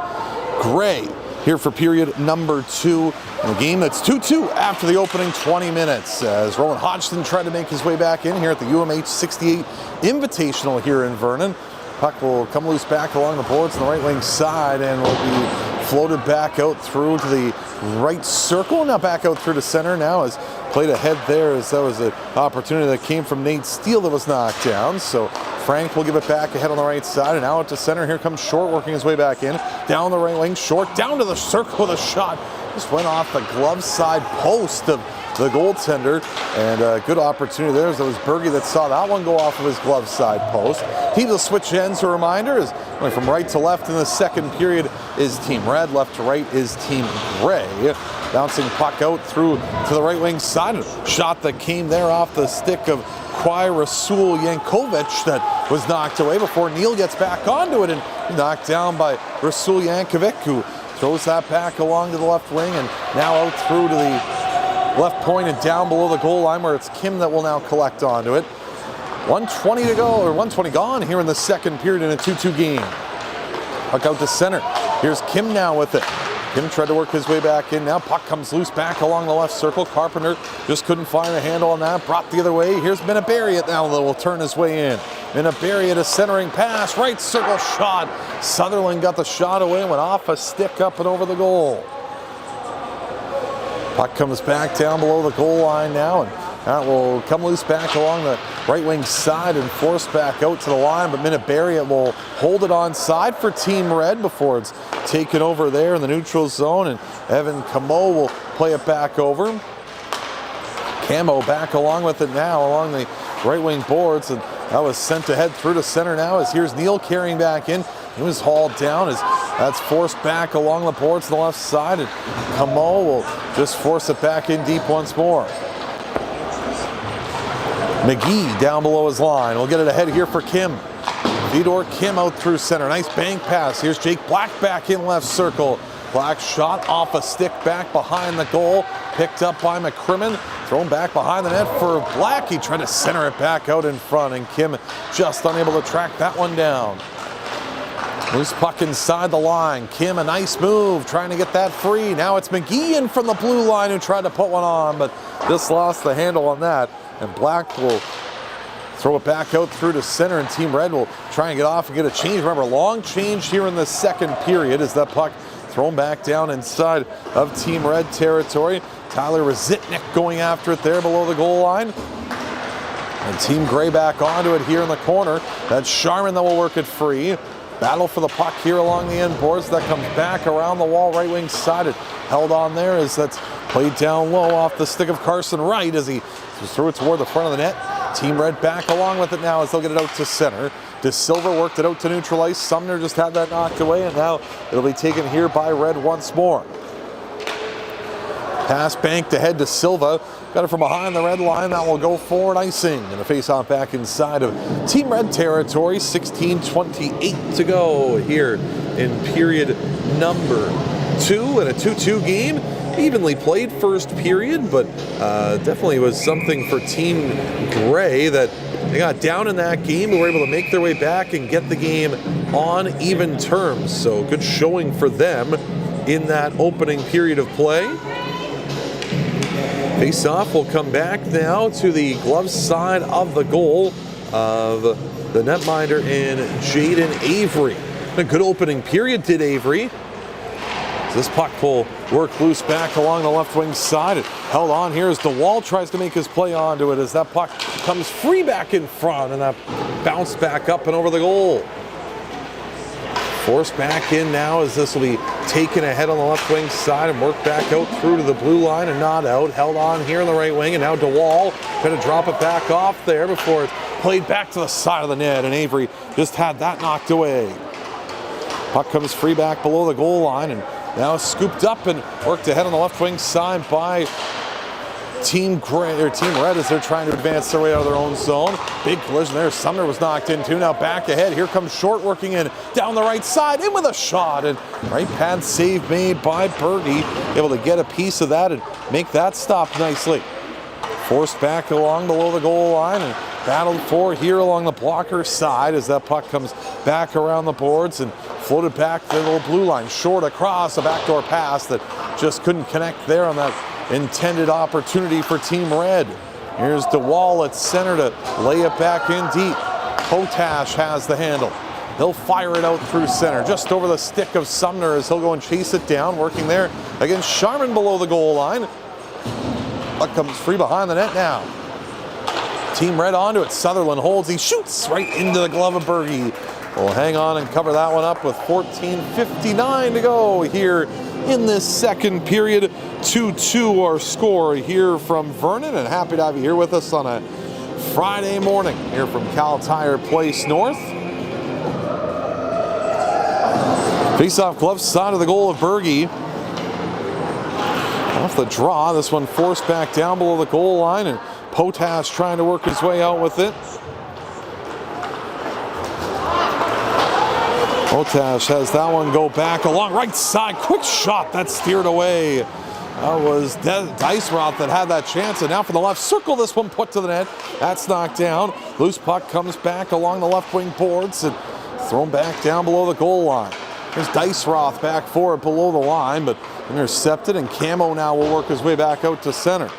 Gray here for period number 2. In a game that's 2-2 after the opening 20 minutes as Rowan Hodgson tried to make his way back in here at the UMH-68 Invitational here in Vernon. Puck will come loose back along the boards on the right wing side and will be floated back out through to the right circle. Now back out through to center now as played ahead there as that was an opportunity that came from Nate Steele that was knocked down. So Frank will give it back ahead on the right side and out to center. Here comes Short working his way back in. Down the right wing, Short down to the circle with a shot. Just went off the glove side post of the goaltender, and a good opportunity there. So it was Berge that saw that one go off of his glove side post. Team will switch ends. A reminder is going from right to left in the second period is Team Red, left to right is Team Gray. Bouncing puck out through to the right wing side. A shot that came there off the stick of Kwai Rasul Yankovic that was knocked away before Neil gets back onto it and knocked down by Rasul Yankovic, who throws that back along to the left wing and now out through to the left point and down below the goal line where it's Kim that will now collect onto it. 1:20 to go, or 1:20 gone here in the second period in a 2-2 game. Puck out to center. Here's Kim now with it. Kim tried to work his way back in. Now puck comes loose back along the left circle. Carpenter just couldn't find a handle on that. Brought the other way. Here's Minabariat now that will turn his way in. Minabariat a centering pass. Right circle shot. Sutherland got the shot away and went off a stick up and over the goal. Puck comes back down below the goal line now, and that will come loose back along the right wing side and force back out to the line, but Minabariat will hold it on side for Team Red before it's taken over there in the neutral zone, and Evan Camo will play it back over. Camo back along with it now along the right wing boards, and that was sent ahead through to center now as here's Neil carrying back in. He was hauled down as that's forced back along the boards to the left side, and Camo will just force it back in deep once more. McGee down below his line. We'll get it ahead here for Kim. Theodore Kim out through center. Nice bank pass. Here's Jake Black back in left circle. Black shot off a stick back behind the goal. Picked up by McCrimmon. Thrown back behind the net for Black. He tried to center it back out in front, and Kim just unable to track that one down. Loose puck inside the line. Kim, a nice move, trying to get that free. Now it's McGee in from the blue line who tried to put one on, but just lost the handle on that. And Black will throw it back out through to center, and Team Red will try and get off and get a change. Remember, long change here in the second period as that puck thrown back down inside of Team Red territory. Tyler Rezitnik going after it there below the goal line. And Team Gray back onto it here in the corner. That's Sharman that will work it free. Battle for the puck here along the end boards. That comes back around the wall, right wing side. It held on there as that's played down low off the stick of Carson Wright as he threw it toward the front of the net. Team Red back along with it now as they'll get it out to center. De Silva worked it out to neutral ice. Sumner just had that knocked away, and now it'll be taken here by Red once more. Pass banked ahead to Silva. Got it from behind the red line. That will go forward icing. And a face-off back inside of Team Red territory. 16:28 to go here in period number 2 in a 2-2 game. Evenly played first period, but definitely was something for Team Gray that they got down in that game and were able to make their way back and get the game on even terms. So good showing for them in that opening period of play. Face-off will come back now to the glove side of the goal of the netminder in Jaden Avery. A good opening period did Avery. This puck will work loose back along the left wing side. It held on here as DeWall tries to make his play onto it as that puck comes free back in front, and that bounced back up and over the goal. Forced back in now as this will be taken ahead on the left wing side and worked back out through to the blue line and not out. Held on here on the right wing, and now DeWall going to drop it back off there before it's played back to the side of the net, and Avery just had that knocked away. Puck comes free back below the goal line and now scooped up and worked ahead on the left wing side by Team Red as they're trying to advance their way out of their own zone. Big collision there. Sumner was knocked in too. Now back ahead. Here comes Short working in down the right side. In with a shot. And right pad save made by Berge. Able to get a piece of that and make that stop nicely. Forced back along below the goal line and battled for here along the blocker side as that puck comes back around the boards and floated back to the little blue line. Short across a backdoor pass that just couldn't connect there on that intended opportunity for Team Red. Here's DeWall at center to lay it back in deep. Potash has the handle. He'll fire it out through center, just over the stick of Sumner as he'll go and chase it down, working there against Sharman below the goal line. Puck comes free behind the net now. Team Red onto it. Sutherland holds. He shoots right into the glove of Berge. We'll hang on and cover that one up with 14:59 to go here in this second period. 2-2 our score here from Vernon, and happy to have you here with us on a Friday morning here from Cal Tire Place North. Face-off glove side of the goal of Berge. Off the draw, this one forced back down below the goal line, and Potash trying to work his way out with it. Potash has that one go back along right side. Quick shot that steered away. That was Diceroth that had that chance, and now for the left circle, this one put to the net. That's knocked down. Loose puck comes back along the left wing boards and thrown back down below the goal line. There's Diceroth back for it below the line, but intercepted, and Camo now will work his way back out to center.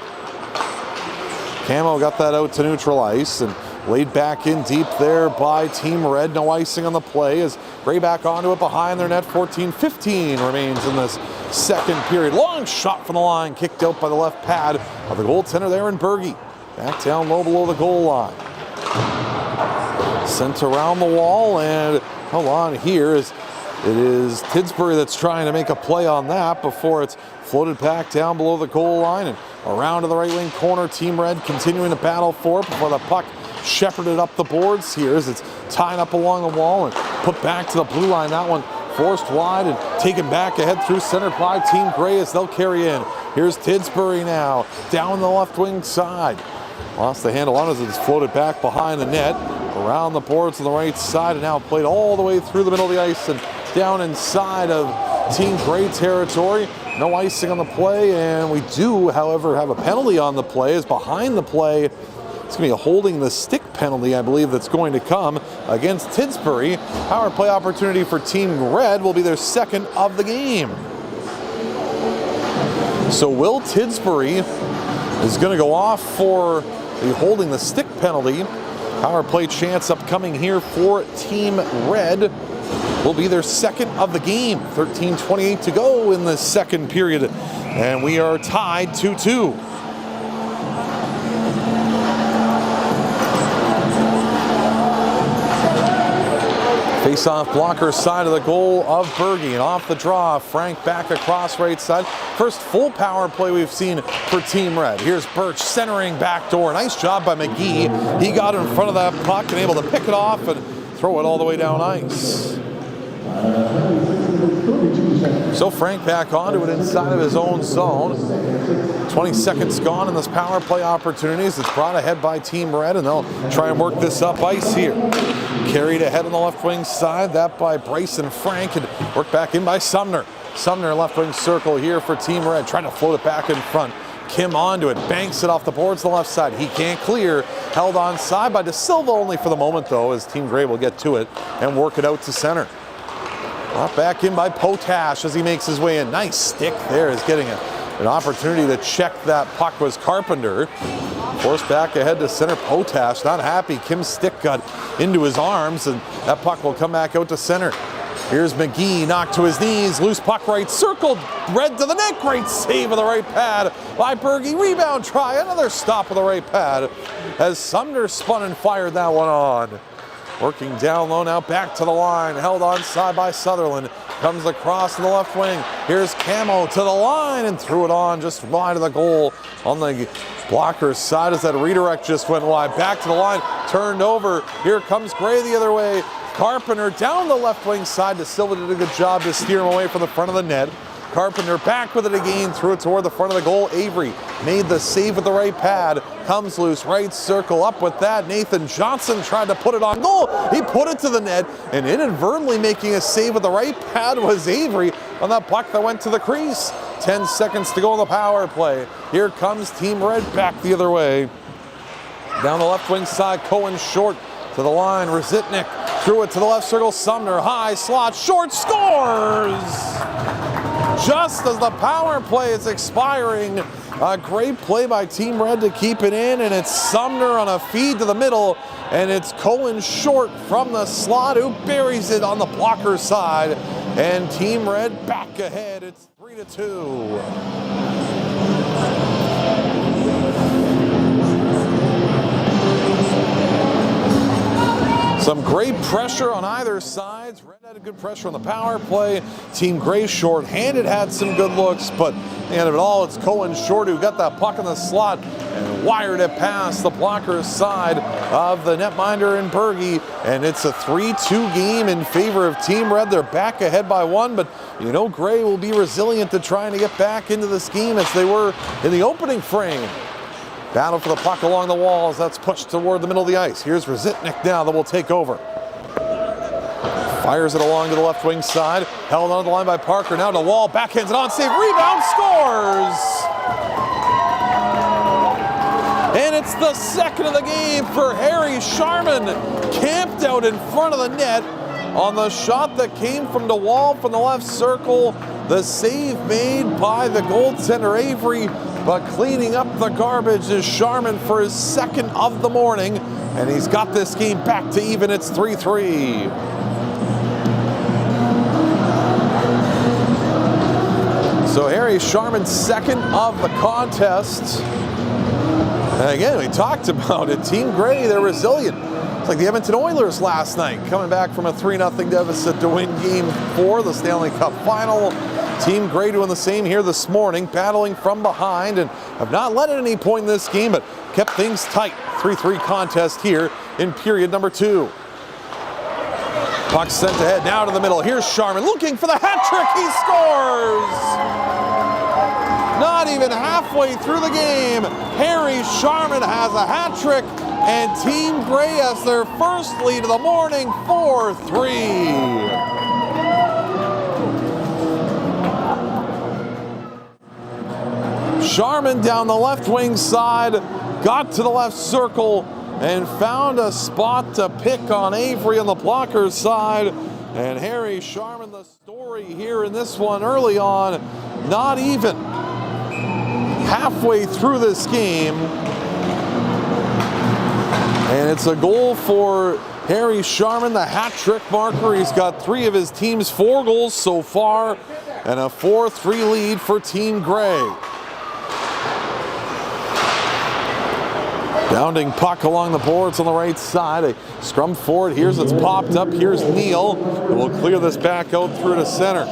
Camo got that out to neutral ice and laid back in deep there by Team Red. No icing on the play as Gray back onto it behind their net. 14:15 remains in this second period. Long shot from the line, kicked out by the left pad of the goaltender there in Berge. Back down low below the goal line. Sent around the wall, and hold on here as it is Tidsbury that's trying to make a play on that before it's floated back down below the goal line and around to the right wing corner. Team Red continuing to battle for it before the puck shepherded up the boards here as it's tied up along the wall and put back to the blue line. That one forced wide and taken back ahead through center by Team Gray as they'll carry in. Here's Tidsbury now down the left wing side. Lost the handle on it as it's floated back behind the net, around the boards on the right side, and now played all the way through the middle of the ice and down inside of Team Gray territory. No icing on the play, and we do, however, have a penalty on the play. As behind the play, it's going to be a holding the stick penalty, I believe, that's going to come against Tidsbury. Power play opportunity for Team Red will be their second of the game. So Will Tidsbury is going to go off for the holding the stick penalty. Power play chance upcoming here for Team Red will be their second of the game. 13:28 to go in the second period, and we are tied 2-2. Face-off blocker side of the goal of Berge, and off the draw, Frank back across right side. First full power play we've seen for Team Red. Here's Birch centering back door. Nice job by McGee. He got in front of that puck and able to pick it off and throw it all the way down ice. So Frank back onto it inside of his own zone. 20 seconds gone in this power play opportunities. It's brought ahead by Team Red, and they'll try and work this up ice here. Carried ahead on the left wing side, that by Bryson Frank, and worked back in by Sumner. Sumner left wing circle here for Team Red, trying to float it back in front. Kim onto it, banks it off the boards on the left side. He can't clear, held on side by De Silva only for the moment though, as Team Gray will get to it and work it out to center. Brought back in by Potash as he makes his way in. Nice stick there, is getting an opportunity to check that puck was Carpenter. Forced back ahead to center. Potash not happy. Kim's stick got into his arms, and that puck will come back out to center. Here's McGee, knocked to his knees. Loose puck right circled. Red to the net. Great save of the right pad by Berge. Rebound try. Another stop of the right pad as Sumner spun and fired that one on. Working down low now, back to the line. Held on side by Sutherland. Comes across to the left wing. Here's Camo to the line and threw it on just wide of the goal on the blocker's side as that redirect just went wide. Back to the line, turned over. Here comes Gray the other way. Carpenter down the left wing side. De Silva did a good job to steer him away from the front of the net. Carpenter back with it again, threw it toward the front of the goal. Avery made the save with the right pad, comes loose, right circle, up with that. Nathan Johnson tried to put it on goal. He put it to the net, and inadvertently making a save with the right pad was Avery on that puck that went to the crease. 10 seconds to go on the power play. Here comes Team Red back the other way. Down the left wing side, Cohen short to the line. Rezitnik threw it to the left circle. Sumner high slot, short, scores! Just as the power play is expiring, a great play by Team Red to keep it in, and it's Sumner on a feed to the middle, and it's Cohen short from the slot who buries it on the blocker side, and Team Red back ahead. It's 3-2. Some great pressure on either side. Red had a good pressure on the power play. Team Gray short-handed had some good looks, but at the end of it all, it's Cohen short who got that puck in the slot and wired it past the blocker's side of the netminder in Berge, and it's a 3-2 game in favor of Team Red. They're back ahead by one, but you know Gray will be resilient to trying to get back into this game as they were in the opening frame. Battle for the puck along the walls. That's pushed toward the middle of the ice. Here's Rezitnik now that will take over. Fires it along to the left wing side. Held on the line by Parker. Now to Wall. Backhands it on. Save. Rebound. Scores! And it's the second of the game for Harry Sharman. Camped out in front of the net on the shot that came from the wall from the left circle. The save made by the goaltender Avery, but cleaning up the garbage is Sharman for his second of the morning, and he's got this game back to even. It's 3-3. So Harry Sharman's second of the contest. And again, we talked about it. Team Gray, they're resilient. It's like the Edmonton Oilers last night, coming back from a 3-0 deficit to win Game 4, the Stanley Cup Final. Team Gray doing the same here this morning, battling from behind and have not led at any point in this game, but kept things tight. 3-3 contest here in period number 2. Puck sent ahead, now to the middle. Here's Sharman looking for the hat trick. He scores! Not even halfway through the game, Harry Sharman has a hat trick, and Team Gray has their first lead of the morning, 4-3. Sharman down the left wing side, got to the left circle and found a spot to pick on Avery on the blocker's side. And Harry Sharman, the story here in this one early on, not even halfway through this game. And it's a goal for Harry Sharman, the hat trick marker. He's got 3 of his team's 4 goals so far, and a 4-3 lead for Team Gray. Bounding puck along the boards on the right side. A scrum forward. Here's it's popped up. Here's Neal. We'll clear this back out through to center.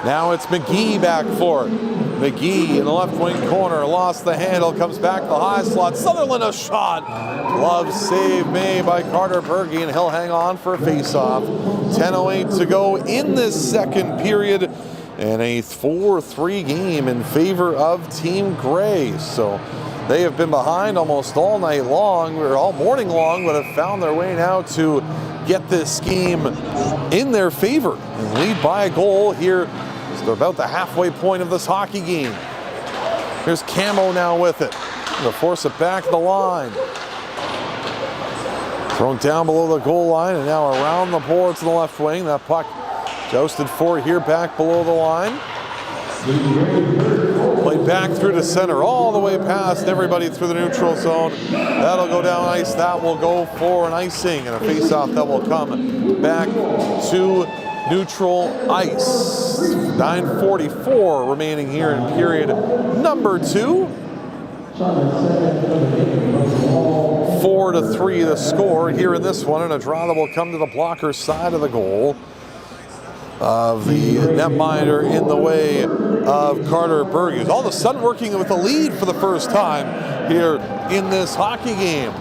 Now it's McGee back for it. McGee in the left wing corner. Lost the handle. Comes back to the high slot. Sutherland a shot. Glove save made by Carter Berge, and he'll hang on for a face-off. 10:08 to go in this second period. And a 4-3 game in favor of Team Gray. So they have been behind almost all night long, or all morning long, but have found their way now to get this game in their favor and lead by a goal here. So they're about the halfway point of this hockey game. Here's Camo now with it. They'll force it back to the line. Thrown down below the goal line and now around the boards to the left wing. That puck jousted forward here back below the line. Played back through to center, all the way past everybody through the neutral zone. That'll go down ice. That will go for an icing and a face-off that will come back to neutral ice. 9:44 remaining here in period number 2. 4-3 the score here in this one, and a draw that will come to the blocker side of the goal of the netminder in the way of Carter Berge, who's all of a sudden working with a lead for the first time here in this hockey game.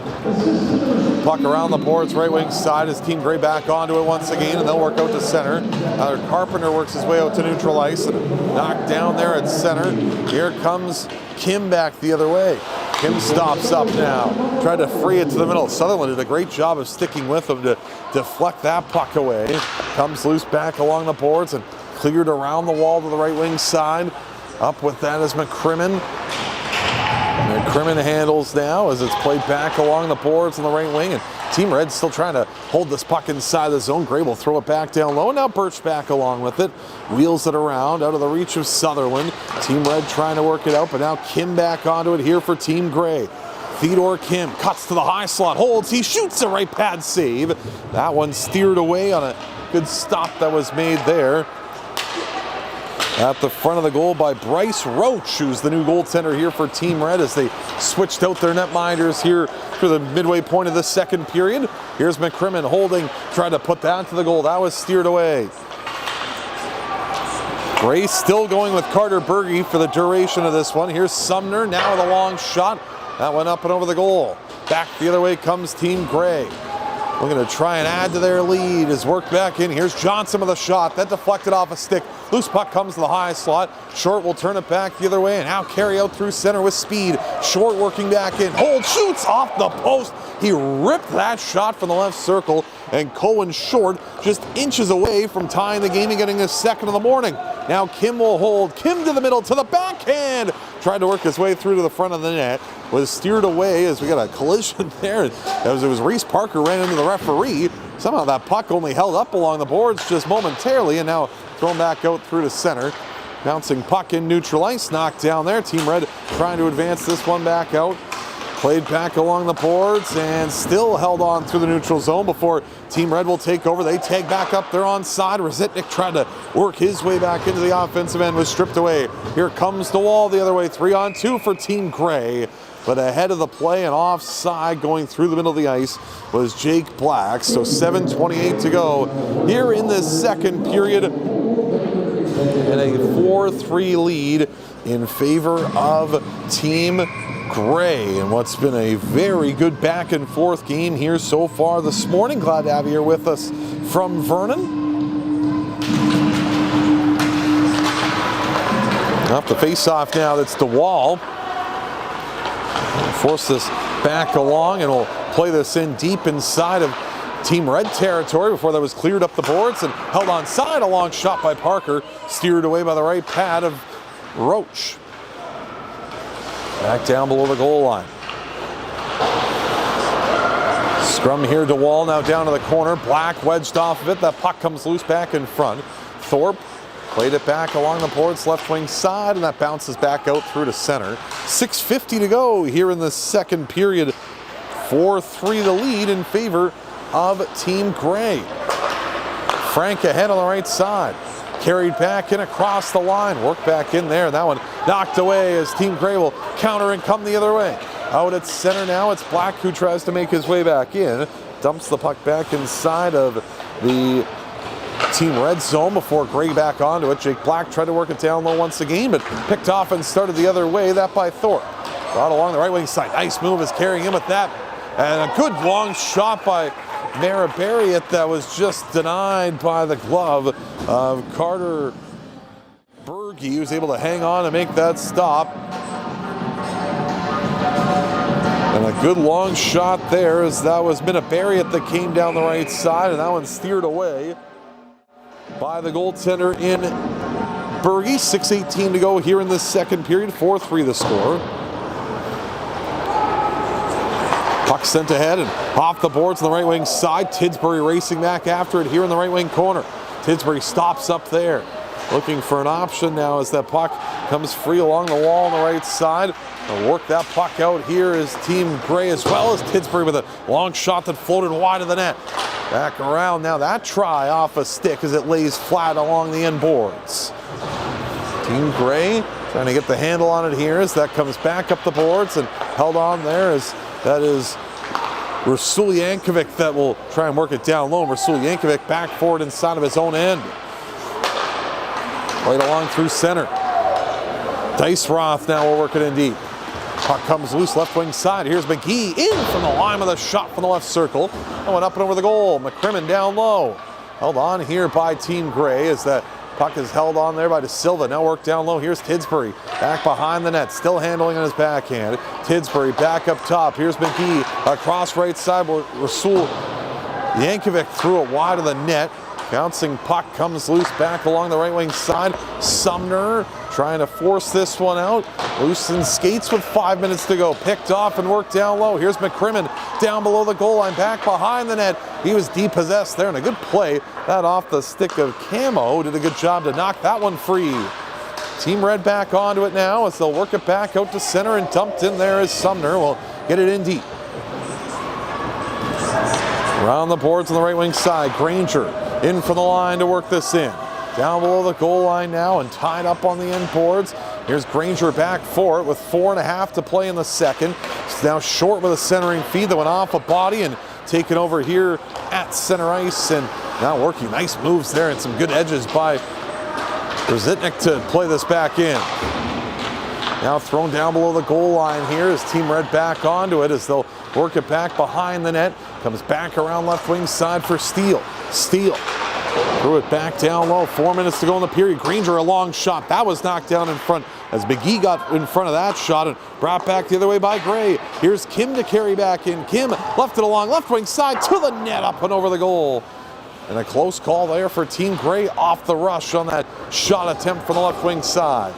Puck around the boards, right wing side as Team Gray back onto it once again, and they'll work out to center. Carpenter works his way out to neutral ice and knocked down there at center. Here comes Kim back the other way. Kim stops up now, tried to free it to the middle. Sutherland did a great job of sticking with him to deflect that puck away. Comes loose back along the boards and cleared around the wall to the right wing side. Up with that is McCrimmon. McCrimmon handles now as it's played back along the boards on the right wing, and Team Red still trying to hold this puck inside the zone. Gray will throw it back down low, and now Birch back along with it. Wheels it around out of the reach of Sutherland. Team Red trying to work it out, but now Kim back onto it here for Team Gray. Theodore Kim cuts to the high slot, holds, he shoots a right pad save. That one steered away on a good stop that was made there. At the front of the goal by Bryce Roach, who's the new goaltender here for Team Red as they switched out their netminders here for the midway point of the second period. Here's McCrimmon holding, tried to put that to the goal. That was steered away. Gray still going with Carter Berge for the duration of this one. Here's Sumner now with a long shot. That went up and over the goal. Back the other way comes Team Gray. Looking to try and add to their lead as work back in. Here's Johnson with a shot. That deflected off a stick. Loose puck comes to the high slot. Short will turn it back the other way and now carry out through center with speed. Short working back in. Hold, shoots off the post. He ripped that shot from the left circle, and Cohen Short just inches away from tying the game and getting his second of the morning. Now Kim will hold. Kim to the middle, to the backhand. Tried to work his way through to the front of the net. Was steered away as we got a collision there. As it was Reese Parker ran into the referee. Somehow that puck only held up along the boards just momentarily, and now thrown back out through to center. Bouncing puck in neutral ice, knocked down there. Team Red trying to advance this one back out. Played back along the boards and still held on through the neutral zone before Team Red will take over. They tag back up there on side. Rositnik tried to work his way back into the offensive end, was stripped away. Here comes the wall the other way, 3-on-2 for Team Gray. But ahead of the play and offside going through the middle of the ice was Jake Black. So 7:28 to go here in the second period. And a 4-3 lead in favor of Team Gray, and what's been a very good back and forth game here so far this morning. Glad to have you here with us from Vernon. Off the face-off now, that's DeWall. Force this back along, and we'll play this in deep inside of Team Red territory before that was cleared up the boards and held on side. A long shot by Parker, steered away by the right pad of Roach. Back down below the goal line. Scrum here, DeWall now down to the corner. Black wedged off of it. That puck comes loose back in front. Thorpe played it back along the boards, left wing side, and that bounces back out through to center. 6:50 to go here in the second period. 4-3 the lead in favor of Team Gray. Frank ahead on the right side. Carried back in across the line. Worked back in there. That one knocked away as Team Gray will counter and come the other way. Out at center now, it's Black who tries to make his way back in. Dumps the puck back inside of the Team Red zone before Gray back onto it. Jake Black tried to work it down low once again, but picked off and started the other way. That by Thorpe. Brought along the right wing side. Nice move is carrying him with that. And a good long shot by Maribariat that was just denied by the glove of Carter Berge. He was able to hang on and make that stop. And a good long shot there as that was Maribariat that came down the right side, and that one steered away by the goaltender in Berge. 6:18 to go here in the second period. 4-3 the score. Puck sent ahead and off the boards on the right wing side. Tidsbury racing back after it here in the right wing corner. Tidsbury stops up there, looking for an option now as that puck comes free along the wall on the right side. They'll work that puck out here is Team Gray, as well as Tidsbury with a long shot that floated wide of the net. Back around now, that try off a stick as it lays flat along the end boards. Team Gray trying to get the handle on it here as that comes back up the boards and held on there as that is Rasul Yankovic that will try and work it down low. Rasul Yankovic back forward inside of his own end. Played along through center. Dice Roth now will work it in deep. Puck comes loose left wing side. Here's McGee in from the line with a shot from the left circle. That went up and over the goal. McCrimmon down low. Held on here by Team Gray as that puck is held on there by De Silva. Now work down low. Here's Tidsbury back behind the net. Still handling on his backhand. Tidsbury back up top. Here's McGee across right side. Rasul Yankovic threw it wide of the net. Bouncing puck comes loose back along the right wing side. Sumner trying to force this one out. Loose skates with 5 minutes to go. Picked off and worked down low. Here's McCrimmon down below the goal line, back behind the net. He was depossessed there, and a good play. That off the stick of Camo. Did a good job to knock that one free. Team Red back onto it now as they'll work it back out to center, and dumped in there as Sumner will get it in deep. Around the boards on the right wing side, Granger in from the line to work this in. Down below the goal line now and tied up on the end boards. Here's Granger back for it with 4.5 to play in the second. It's now short with a centering feed that went off a body and taken over here at center ice, and now working nice moves there and some good edges by Rositnik to play this back in. Now thrown down below the goal line here as Team Red back onto it as they'll work it back behind the net. Comes back around left wing side for Steele. Steele threw it back down low. 4 minutes to go in the period. Granger a long shot. That was knocked down in front as McGee got in front of that shot and brought back the other way by Gray. Here's Kim to carry back in. Kim left it along left wing side to the net, up and over the goal. And a close call there for Team Gray off the rush on that shot attempt from the left wing side.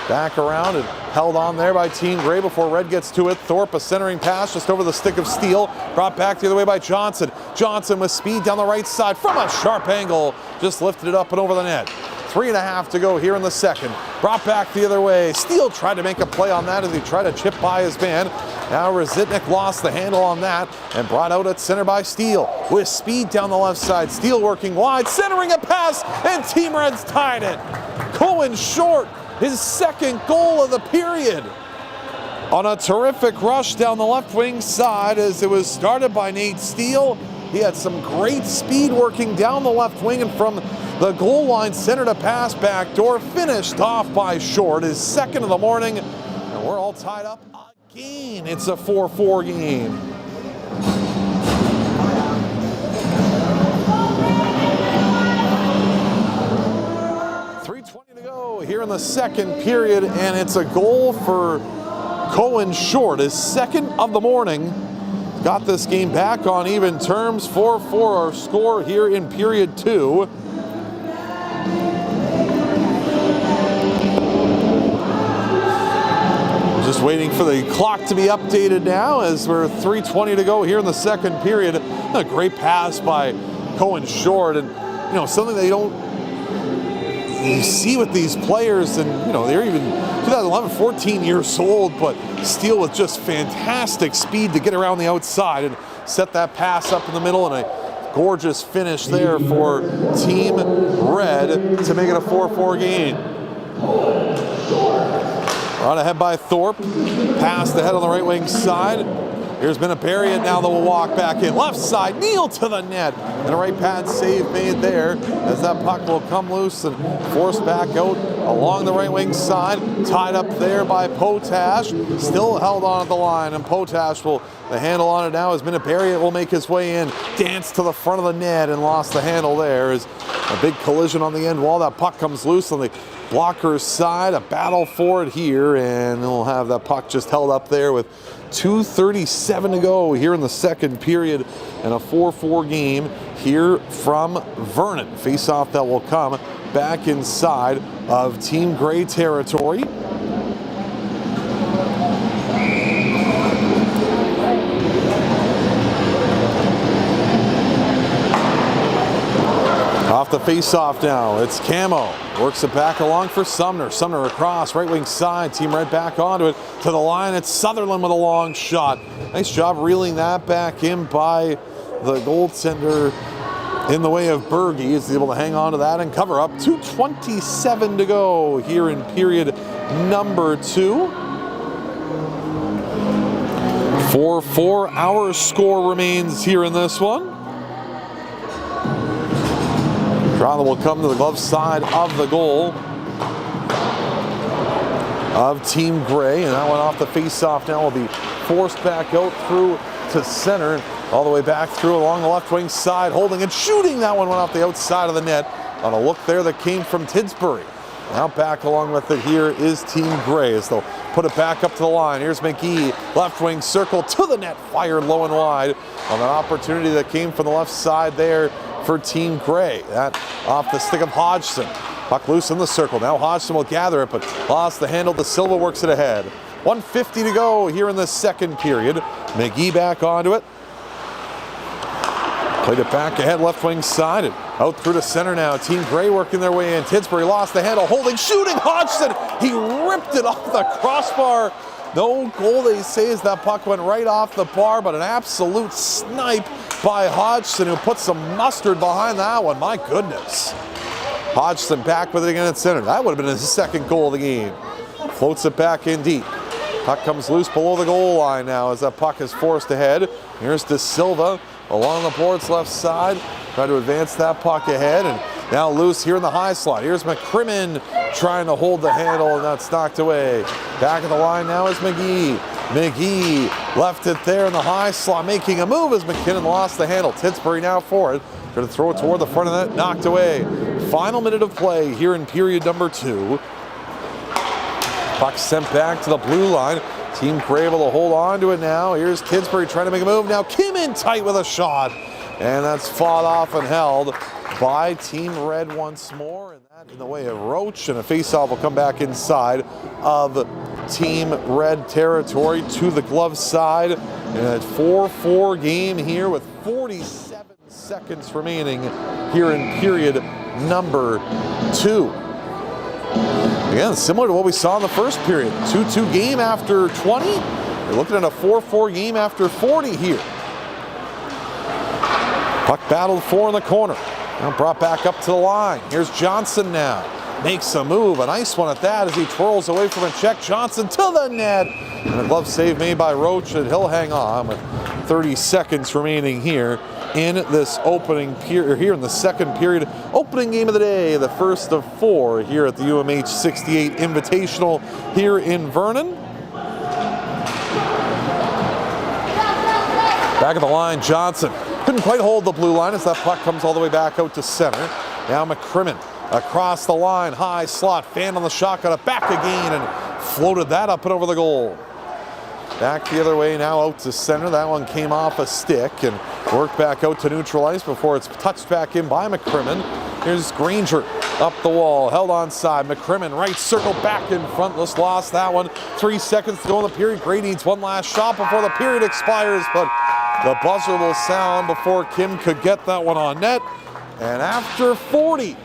Back around and held on there by Team Gray before Red gets to it. Thorpe, a centering pass just over the stick of Steele. Brought back the other way by Johnson. Johnson with speed down the right side from a sharp angle. Just lifted it up and over the net. 3.5 to go here in the second. Brought back the other way. Steele tried to make a play on that as he tried to chip by his man. Now Rositnik lost the handle on that and brought out at center by Steele. With speed down the left side. Steele working wide, centering a pass, and Team Red's tied it. Cohen short. His second goal of the period on a terrific rush down the left wing side as it was started by Nate Steele. He had some great speed working down the left wing and from the goal line centered a pass backdoor, finished off by Short, his second of the morning, and we're all tied up again. It's a 4-4 game. Here in the second period, and it's a goal for Cohen Short, his second of the morning. Got this game back on even terms. 4-4 our score here in period 2. Just waiting for the clock to be updated now as we're 3:20 to go here in the second period. A great pass by Cohen Short, and you know, something that you see with these players, and you know, they're even 2011, 14 years old, but Steele with just fantastic speed to get around the outside and set that pass up in the middle, and a gorgeous finish there for Team Red to make it a 4-4 game. Brought ahead by Thorpe, passed ahead on the right wing side. Here's Miniparian now that will walk back in. Left side, Neal to the net. And a right pad save made there as that puck will come loose and forced back out along the right wing side. Tied up there by Potash. Still held on at the line, and Potash will, the handle on it now as Miniparian will make his way in. Dance to the front of the net and lost the handle there as a big collision on the end wall. That puck comes loose on the blocker's side. A battle for it here, and we'll have that puck just held up there with 2:37 to go here in the second period, and a 4-4 game here from Vernon. Face-off that will come back inside of Team Gray territory. Off the face-off now, it's Camo. Works it back along for Sumner. Sumner across, right wing side. Team Red back onto it. To the line, it's Sutherland with a long shot. Nice job reeling that back in by the goaltender in the way of Berge. Is able to hang on to that and cover up. 2:27 to go here in period number 2. 4-4, our score remains here in this one. Draw will come to the glove side of the goal of Team Gray, and that one off the face-off now will be forced back out through to center, all the way back through along the left wing side, holding and shooting. That one went off the outside of the net on a look there that came from Tidsbury. Now back along with it here is Team Gray as they'll put it back up to the line. Here's McGee, left wing circle to the net, fired low and wide on an opportunity that came from the left side there for Team Gray. That off the stick of Hodgson. Puck loose in the circle. Now Hodgson will gather it, but lost the handle. De Silva works it ahead. 1:50 to go here in the second period. McGee back onto it. Played it back ahead, left wing side, and out through to center now. Team Gray working their way in. Tidsbury lost the handle, holding, shooting. Hodgson, he ripped it off the crossbar. No goal, they say, as that puck went right off the bar, but an absolute snipe by Hodgson, who put some mustard behind that one. My goodness. Hodgson back with it again at center. That would have been his second goal of the game. Floats it back in deep. Puck comes loose below the goal line now as that puck is forced ahead. Here's De Silva along the board's left side. Try to advance that puck ahead, and now loose here in the high slot. Here's McCrimmon trying to hold the handle, and that's knocked away. Back of the line now is McGee. McGee left it there in the high slot, making a move as McKinnon lost the handle. Tidsbury now for it. Going to throw it toward the front of the net, knocked away. Final minute of play here in period number 2. Puck sent back to the blue line. Team Gray able to hold on to it now. Here's Tidsbury trying to make a move. Now Kim in tight with a shot. And that's fought off and held by Team Red once more. And that in the way of Roach. And a faceoff will come back inside of Team Red territory to the glove side. And a 4-4 game here with 47 seconds remaining here in period number 2. Again, similar to what we saw in the first period. 2-2 game after 20. We're looking at a 4-4 game after 40 here. Puck battled for in the corner. Now brought back up to the line. Here's Johnson now. Makes a move. A nice one at that as he twirls away from a check. Johnson to the net. And a glove save made by Roach, and he'll hang on with 30 seconds remaining here in this opening period, here in the second period. Opening game of the day, the first of 4 here at the UMH-68 Invitational here in Vernon. Back of the line, Johnson. Couldn't quite hold the blue line as that puck comes all the way back out to center. Now McCrimmon across the line, high slot, fan on the shot, got it back again and floated that up and over the goal. Back the other way now out to center. That one came off a stick and worked back out to neutral ice before it's touched back in by McCrimmon. Here's Granger up the wall, held on side. McCrimmon right circle back in front. Just lost that one. 3 seconds to go in the period. Gray needs one last shot before the period expires, but the buzzer will sound before Kim could get that one on net. And after 40,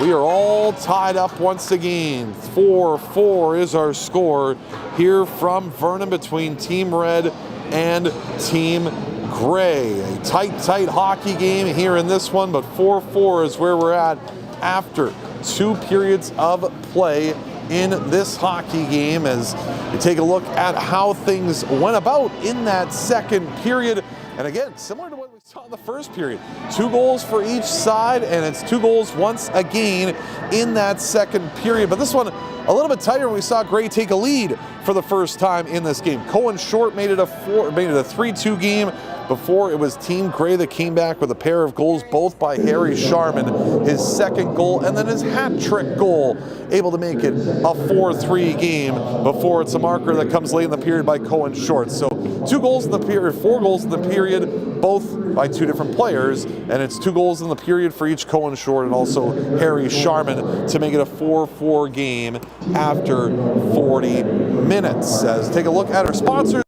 we are all tied up once again. 4-4 is our score here from Vernon between Team Red and Team Gray. A tight hockey game here in this one, but 4-4 is where we're at after 2 periods of play in this hockey game as we take a look at how things went about in that second period. And again, similar to what we saw in the first period, 2 goals for each side, and it's 2 goals once again in that second period. But this one a little bit tighter when we saw Gray take a lead for the first time in this game. Cohen Short made it a 3-2 game. Before, it was Team Gray that came back with a pair of goals, both by Harry Sharman, his second goal, and then his hat-trick goal, able to make it a 4-3 game before it's a marker that comes late in the period by Cohen Short. So 2 goals in the period, 4 goals in the period, both by 2 different players, and it's 2 goals in the period for each Cohen Short and also Harry Sharman to make it a 4-4 game after 40 minutes. As take a look at our sponsors.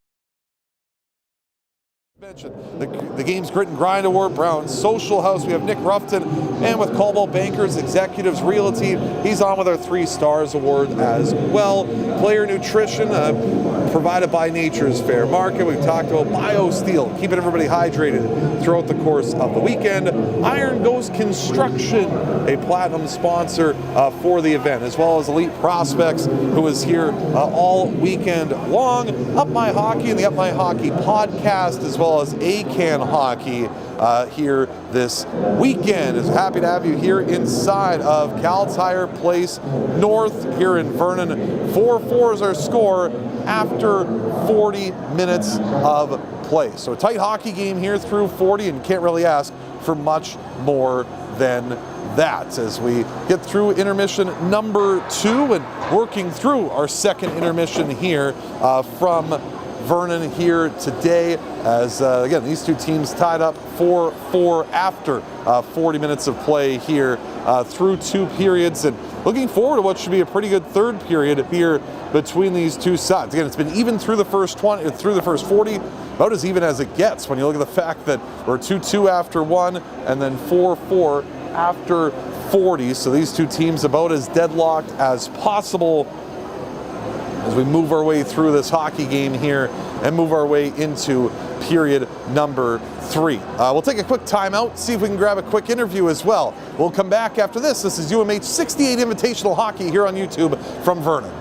The game's Grit and Grind Award, Brown Social House. We have Nick Ruffton, and with Caldwell Bankers Executives Realty, he's on with our 3 Stars Award as well. Player Nutrition, provided by Nature's Fair Market. We've talked about BioSteel, keeping everybody hydrated throughout the course of the weekend. Iron Ghost Construction, a platinum sponsor for the event, as well as Elite Prospects, who is here all weekend along. Up My Hockey and the Up My Hockey podcast, as well as ACAN Hockey here this weekend. Is happy to have you here inside of Cal Tire Place North here in Vernon. 4-4 is our score after 40 minutes of play. So a tight hockey game here through 40, and can't really ask for much more than that as we get through intermission number 2 and working through our second intermission here from Vernon here today, as again, these two teams tied up 4-4 after 40 minutes of play here through 2 periods, and looking forward to what should be a pretty good third period here between these two sides. Again, it's been even through the first 40, about as even as it gets when you look at the fact that we're 2-2 after 1 and then 4-4 after 40. So these two teams about as deadlocked as possible as we move our way through this hockey game here and move our way into period number 3. We'll take a quick timeout, see if we can grab a quick interview as well. We'll come back after this. This is UMH-68 Invitational Hockey here on YouTube from Vernon.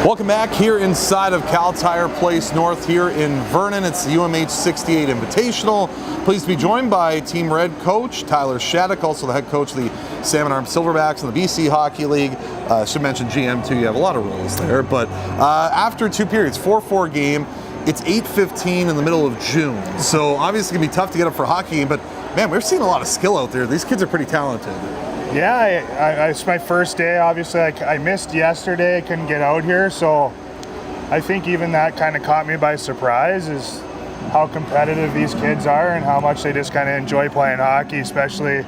Welcome back here inside of Cal Tire Place North here in Vernon. It's the UMH-68 Invitational. Pleased to be joined by Team Red coach Tyler Shattuck, also the head coach of the Salmon Arm Silverbacks in the BC Hockey League. Should mention GM too, you have a lot of roles there. But after 2 periods, 4-4 game, it's 8:15 in the middle of June. So obviously it's going to be tough to get up for a hockey game, but man, we're seeing a lot of skill out there. These kids are pretty talented. Yeah, it's my first day. Obviously, I missed yesterday. I couldn't get out here, so I think even that kind of caught me by surprise, is how competitive these kids are and how much they just kind of enjoy playing hockey, especially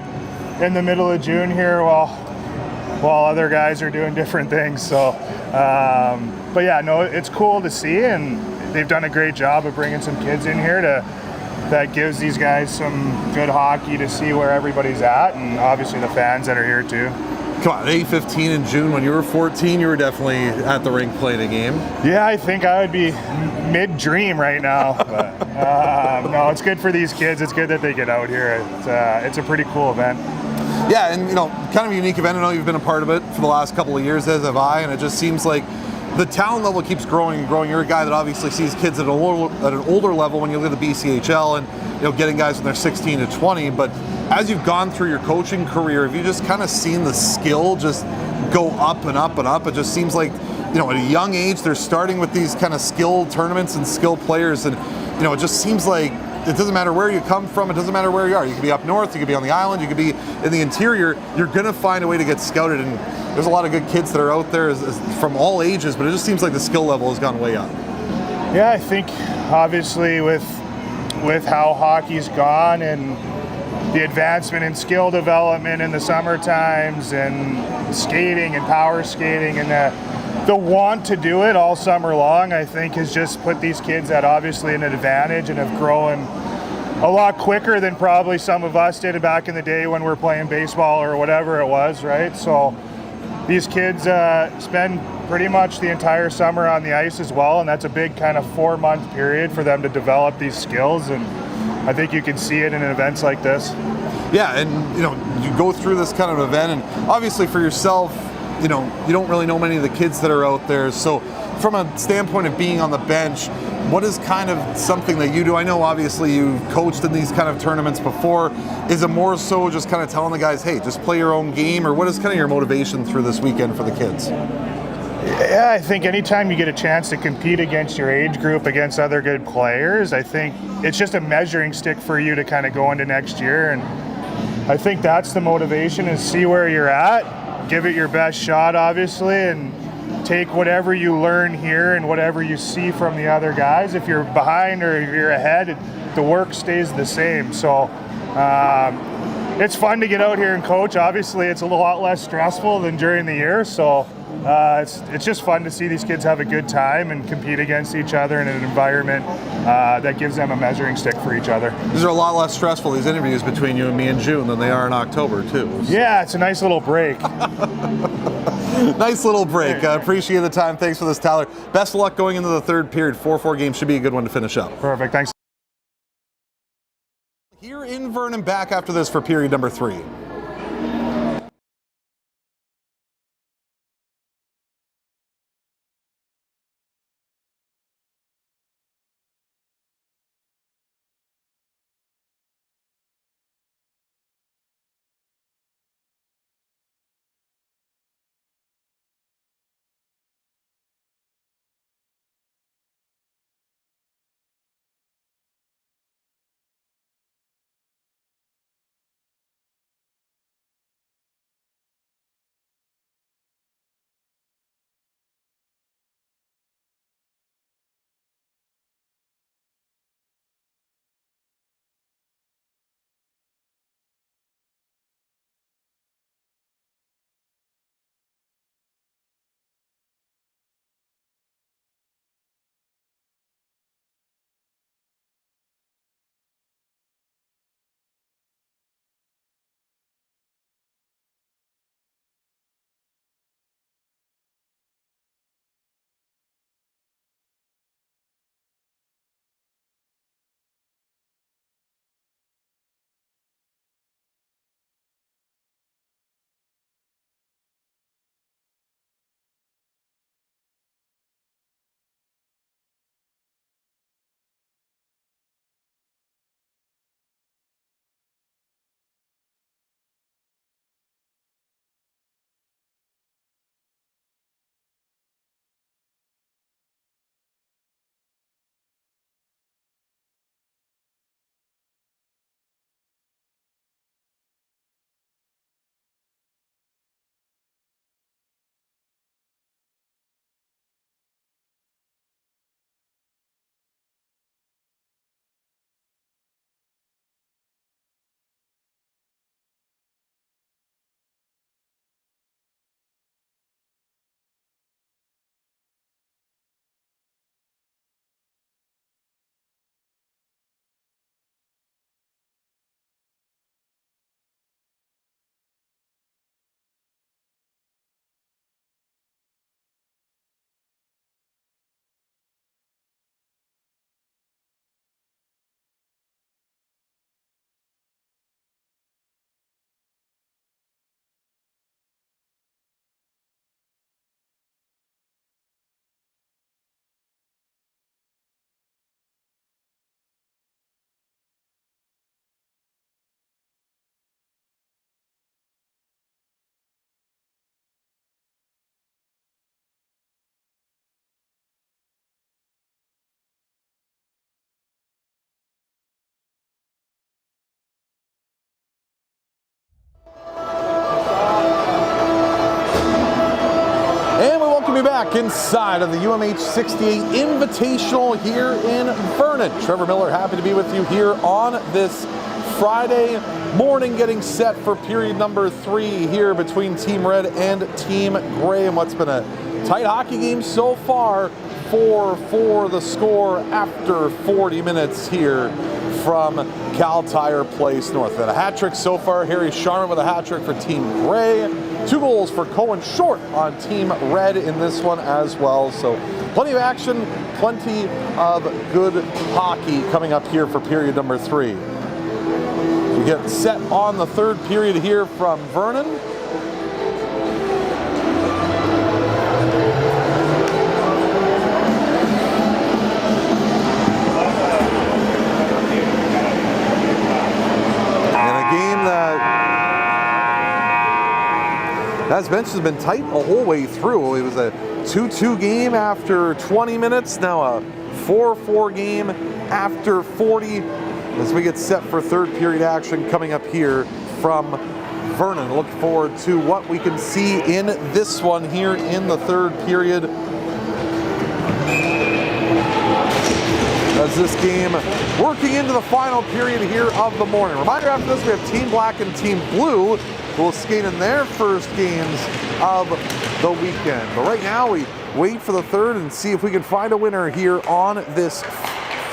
in the middle of June here. Well, while other guys are doing different things. So, but yeah, no, it's cool to see, and they've done a great job of bringing some kids in here that gives these guys some good hockey to see where everybody's at, and obviously the fans that are here too. Come on, U15 in June, when you were 14, you were definitely at the rink playing a game. Yeah, I think I would be mid-dream right now. But, no, it's good for these kids. It's good that they get out here. It's a pretty cool event. Yeah, and kind of a unique event. I know you've been a part of it for the last couple of years, as have I, and it just seems like the talent level keeps growing and growing. You're a guy that obviously sees kids at an older level when you look at the BCHL and getting guys when they're 16 to 20, but as you've gone through your coaching career, have you just kind of seen the skill just go up and up and up? It just seems like, at a young age, they're starting with these kind of skill tournaments and skill players, and it just seems like it doesn't matter where you come from, it doesn't matter where you are. You could be up north, you could be on the island, you could be in the interior. You're going to find a way to get scouted, and there's a lot of good kids that are out there from all ages, but it just seems like the skill level has gone way up. Yeah, I think obviously with how hockey's gone and the advancement in skill development in the summer times and skating and power skating and the want to do it all summer long, I think has just put these kids at obviously an advantage and have grown a lot quicker than probably some of us did back in the day when we were playing baseball or whatever it was, right? So these kids spend pretty much the entire summer on the ice as well, and that's a big kind of 4-month period for them to develop these skills, and I think you can see it in events like this. Yeah, and you go through this kind of event, and obviously for yourself, you don't really know many of the kids that are out there. So from a standpoint of being on the bench, what is kind of something that you do? I know obviously you've coached in these kind of tournaments before. Is it more so just kind of telling the guys, hey, just play your own game, or what is kind of your motivation through this weekend for the kids? Yeah, I think anytime you get a chance to compete against your age group, against other good players, I think it's just a measuring stick for you to kind of go into next year. And I think that's the motivation, is see where you're at, give it your best shot, obviously, and take whatever you learn here and whatever you see from the other guys. If you're behind or if you're ahead, the work stays the same. So it's fun to get out here and coach. Obviously, it's a lot less stressful than during the year. So it's just fun to see these kids have a good time and compete against each other in an environment that gives them a measuring stick for each other. These are a lot less stressful, these interviews between you and me in June, than they are in October too. So. Yeah, it's a nice little break. Nice little break. I appreciate the time. Thanks for this, Tyler. Best of luck going into the third period. 4-4 game should be a good one to finish up. Perfect. Thanks. Here in Vernon, back after this for period number 3. back inside of the UMH-68 Invitational here in Vernon. Trevor Miller, happy to be with you here on this Friday morning, getting set for period number 3 here between Team Red and Team Gray, and what's been a tight hockey game so far. 4-4 the score after 40 minutes here from Cal Tire Place North. And a hat trick so far. Harry Sharman with a hat trick for Team Gray. 2 goals for Cohen Short on Team Red in this one as well. So plenty of action, plenty of good hockey coming up here for period number 3. We get set on the 3rd period here from Vernon. As mentioned, has been tight the whole way through. It was a 2-2 game after 20 minutes, now a 4-4 game after 40, as we get set for 3rd period action coming up here from Vernon. Look forward to what we can see in this one here in the 3rd period, as this game working into the final period here of the morning. Reminder, after this we have Team Black and Team Blue who will skate in their first games of the weekend. But right now we wait for the 3rd and see if we can find a winner here on this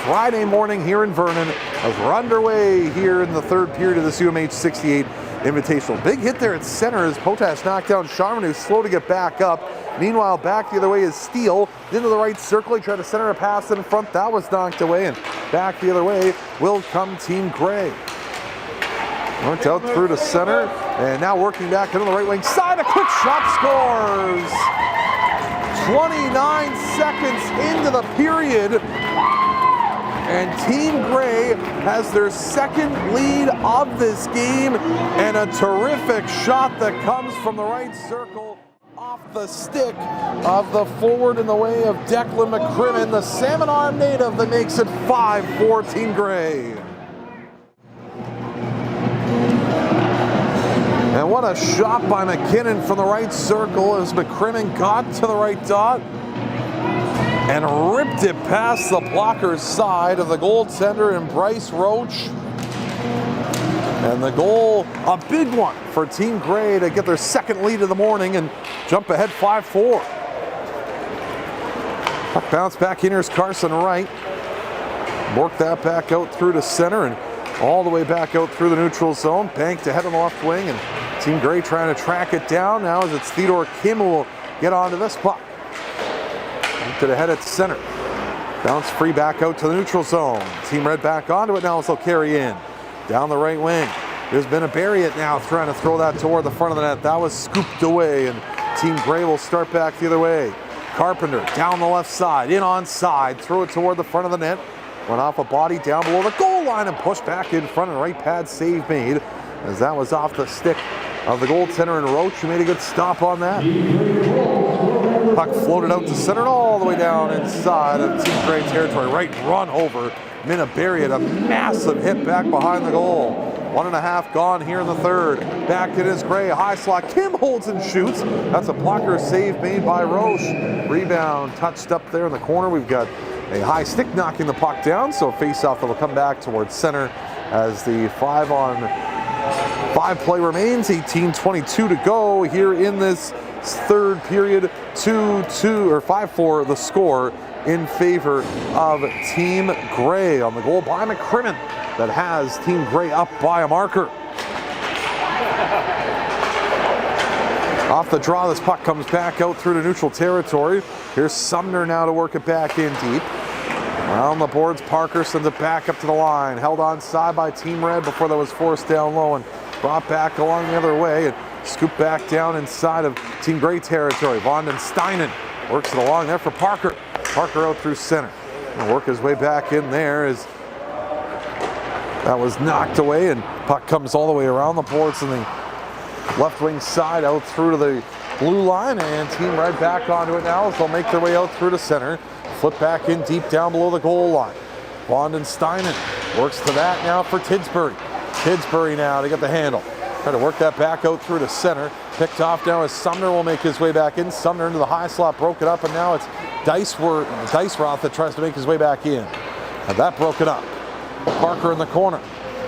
Friday morning here in Vernon, as we're underway here in the 3rd period of this UMH-68 Invitational. Big hit there at center as Potash knocked down Sharman, who's slow to get back up. Meanwhile, back the other way is Steele. Into the right circle, he tried to center a pass in front. That was knocked away, and back the other way will come Team Gray. Worked out through to center, and now working back into the right wing side. A quick shot scores! 29 seconds into the period, and Team Gray has their 2nd lead of this game, and a terrific shot that comes from the right circle off the stick of the forward in the way of Declan McCrimmon, the Salmon Arm native, that makes it 5-4 Team Gray. And what a shot by McKinnon from the right circle as McCrimmon got to the right dot and ripped it past the blocker's side of the goaltender in Bryce Roach. And the goal, a big one for Team Gray to get their 2nd lead of the morning and jump ahead 5-4. Puck bounce back in, here's Carson Wright. Work that back out through to center and all the way back out through the neutral zone. Banked ahead on the left wing, and Team Gray trying to track it down. Now as it's Theodore Kim who will get onto this puck. To the head at center. Bounce free back out to the neutral zone. Team Red back onto it now as they'll carry in. Down the right wing. There's been a Barriott now trying to throw that toward the front of the net. That was scooped away, and Team Gray will start back the other way. Carpenter down the left side, in onside, throw it toward the front of the net. Run off a body down below the goal line and push back in front, and right pad save made, as that was off the stick of the goaltender in Roach, who made a good stop on that. Puck floated out to center and all the way down inside of Team Gray territory. Right run over Minna Barriott, a massive hit back behind the goal. 1.5 gone here in the 3rd. Back it is Gray, high slot. Kim holds and shoots. That's a blocker save made by Roche. Rebound touched up there in the corner. We've got a high stick knocking the puck down, so face-off that will come back towards center as the 5-on-5 play remains. 18:22 to go here in this 3rd period. 2-2 or 5-4 the score in favor of Team Gray on the goal by McCrimmon that has Team Gray up by a marker. Off the draw, this puck comes back out through to neutral territory. Here's Sumner now to work it back in deep. Around the boards, Parker sends it back up to the line. Held on side by Team Red before that was forced down low and brought back along the other way. And scooped back down inside of Team Gray territory. Von den Steinen works it along there for Parker. Parker out through center. And work his way back in there as that was knocked away, and puck comes all the way around the boards on the left wing side out through to the blue line, and Team Red back onto it now as they'll make their way out through to center. Flip back in deep down below the goal line. Von den Steinen works to that now for Tidsbury. Tidsbury now to get the handle. Try to work that back out through to center. Picked off now as Sumner will make his way back in. Sumner into the high slot, broke it up, and now it's Diceroth that tries to make his way back in. And that broke it up. Parker in the corner,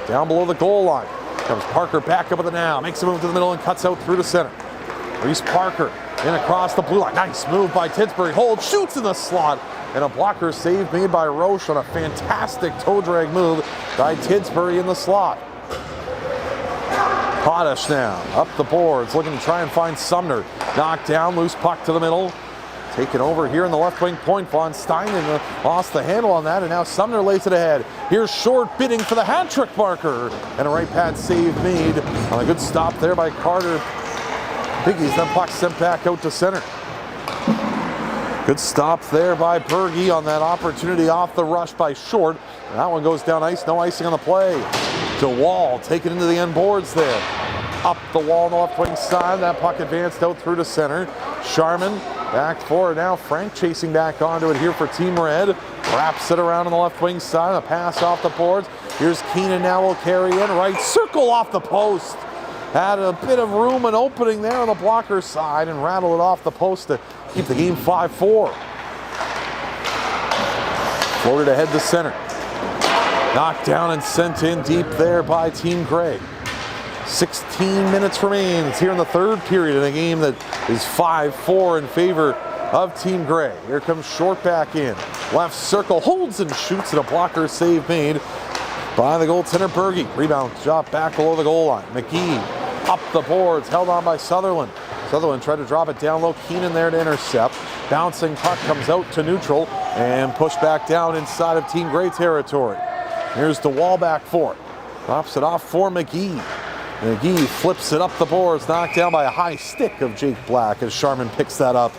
down below the goal line. Comes Parker back up with it now, makes a move to the middle and cuts out through to center. Reese Parker in across the blue line. Nice move by Tidsbury. Hold, shoots in the slot. And a blocker save made by Roche on a fantastic toe drag move by Tidsbury in the slot. Potash now up the boards, looking to try and find Sumner. Knocked down, loose puck to the middle. Taken over here in the left wing point. Von Steinen lost the handle on that, and now Sumner lays it ahead. Here's Short bidding for the hat trick marker. And a right pad save made on a good stop there by Carter. Biggies, then puck sent back out to center. Good stop there by Berge on that opportunity off the rush by Short. And that one goes down ice, no icing on the play. DeWall taken into the end boards there. Up the wall on the left wing side, that puck advanced out through to center. Sharman back forward now, Frank chasing back onto it here for Team Red. Wraps it around on the left wing side, a pass off the boards. Here's Keenan now will carry in, right circle off the post. Had a bit of room and opening there on the blocker side and rattled it off the post to keep the game 5-4. Floated ahead to center. Knocked down and sent in deep there by Team Gray. 16 minutes remains here in the third period in a game that is 5-4 in favor of Team Gray. Here comes Short back in. Left circle, holds and shoots, and a blocker save made by the goaltender Berge. Rebound shot back below the goal line. McGee up the boards, held on by Sutherland. Sutherland tried to drop it down low. Keenan there to intercept. Bouncing puck comes out to neutral and pushed back down inside of Team Gray territory. Here's DeWall back for it. Drops it off for McGee. McGee flips it up the boards, knocked down by a high stick of Jake Black as Sharman picks that up.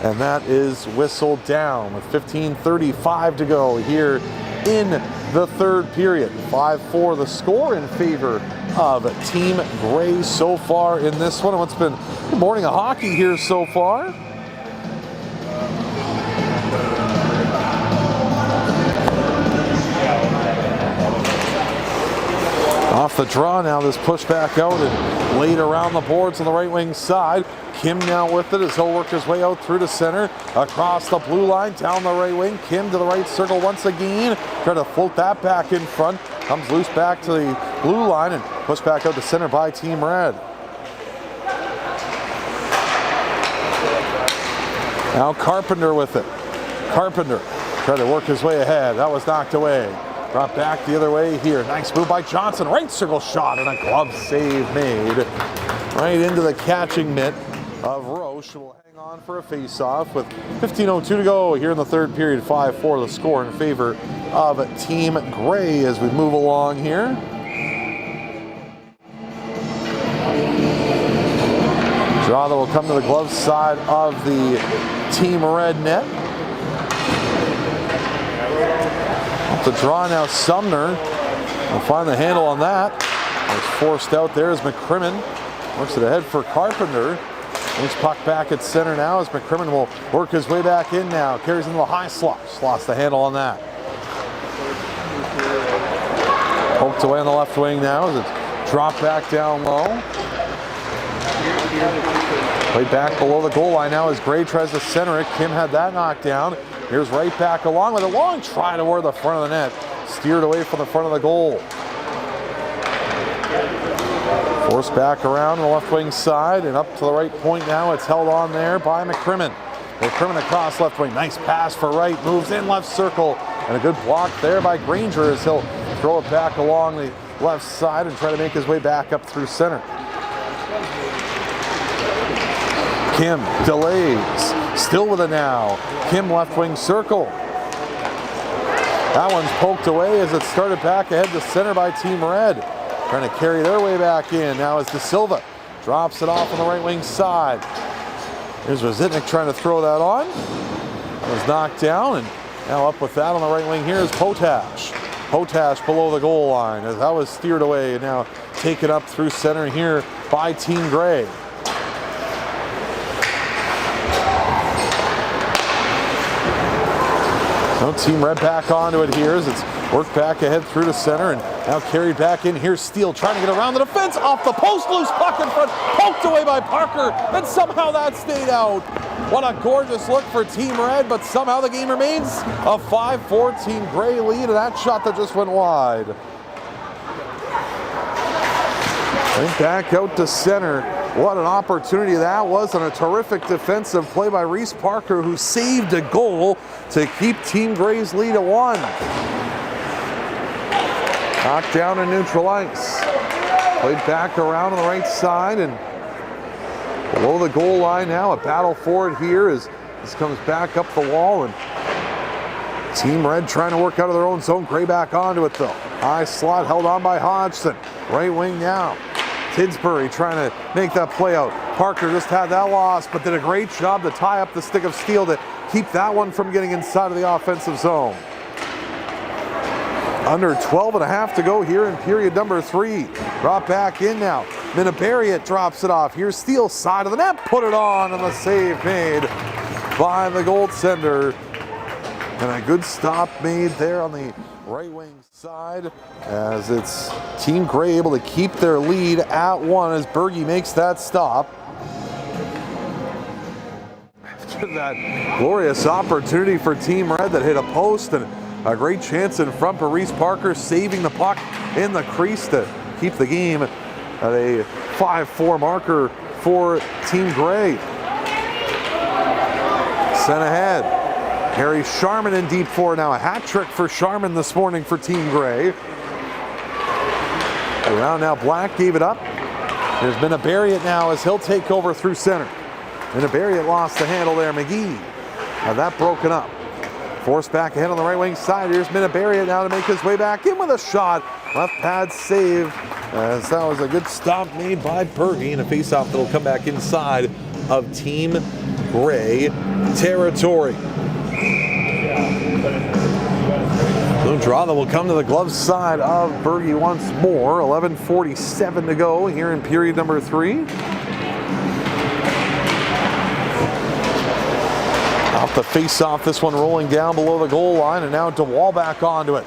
And that is whistled down with 15:35 to go here in the third period. 5-4 the score in favor of Team Gray so far in this one. What's been a morning of hockey here so far. Off the draw now, this push back out and laid around the boards on the right wing side. Kim now with it as he'll work his way out through to center. Across the blue line, down the right wing. Kim to the right circle once again. Try to float that back in front. Comes loose back to the blue line and pushed back out to center by Team Red. Now Carpenter with it. Carpenter tried to work his way ahead. That was knocked away. Brought back the other way here. Nice move by Johnson. Right circle shot and a glove save made. Right into the catching mitt of Roche. Will hang on for a face-off with 15:02 to go here in the third period. 5-4 the score in favor of Team Gray as we move along here. Draw that will come to the glove side of the Team Red net. The draw now, Sumner will find the handle on that. Was forced out there as McCrimmon works it ahead for Carpenter. Brings puck back at center now as McCrimmon will work his way back in now. Carries into the high slot. Just lost the handle on that. Poked away on the left wing now as it's dropped back down low. Way back below the goal line now as Gray tries to center it. Kim had that knocked down. Here's right back along with a long try toward the front of the net. Steered away from the front of the goal. Forced back around the left wing side and up to the right point now. It's held on there by McCrimmon. McCrimmon across left wing. Nice pass for right. Moves in left circle. And a good block there by Granger as he'll throw it back along the left side and try to make his way back up through center. Kim delays. Still with it now. Kim left wing circle. That one's poked away as it started back ahead to center by Team Red. Trying to carry their way back in. Now as De Silva drops it off on the right wing side. Here's Rositnik trying to throw that on. It was knocked down and now up with that on the right wing here is Potash. Potash below the goal line as that was steered away and now taken up through center here by Team Gray. So Team Red back onto it here as it's worked back ahead through to center and Now carried back in. Here's Steele trying to get around the defense. Off the post, loose puck in front. Poked away by Parker, and somehow that stayed out. What a gorgeous look for Team Red, but somehow the game remains a 5-4 Team Gray lead, and that shot that just went wide. Went back out to center. What an opportunity that was, and a terrific defensive play by Reese Parker, who saved a goal to keep Team Gray's lead at 1. Knocked down in neutral ice. Played back around on the right side and below the goal line now. A battle for it here as this comes back up the wall, and Team Red trying to work out of their own zone. Gray back onto it though. High slot held on by Hodgson. Right wing now. Tidsbury trying to make that play out. Parker just had that loss, but did a great job to tie up the stick of Steele to keep that one from getting inside of the offensive zone. Under 12 and a half to go here in period number 3. Brought back in now. Minibariat drops it off. Here's Steele, side of the net, put it on, and the save made by the goaltender. And a good stop made there on the right wing side as it's Team Gray able to keep their lead at 1 as Berge makes that stop. After that glorious opportunity for Team Red that hit a post, and a great chance in front for Reese Parker, saving the puck in the crease to keep the game at a 5-4 marker for Team Gray. Sent ahead. Harry Sharman in deep for now. A hat trick for Sharman this morning for Team Gray. Around now, Black gave it up. There's Minibariat now as he'll take over through center. Minibariat lost the handle there. McGee had that broken up. Forced back ahead on the right wing side. Here's Minibariat now to make his way back in with a shot. Left pad save as that was a good stop made by Berge, and a faceoff that'll come back inside of Team Gray territory. No draw that will come to the glove side of Berge once more. 11:47 to go here in period number 3. Off the face-off, this one rolling down below the goal line, and now DeWall back onto it.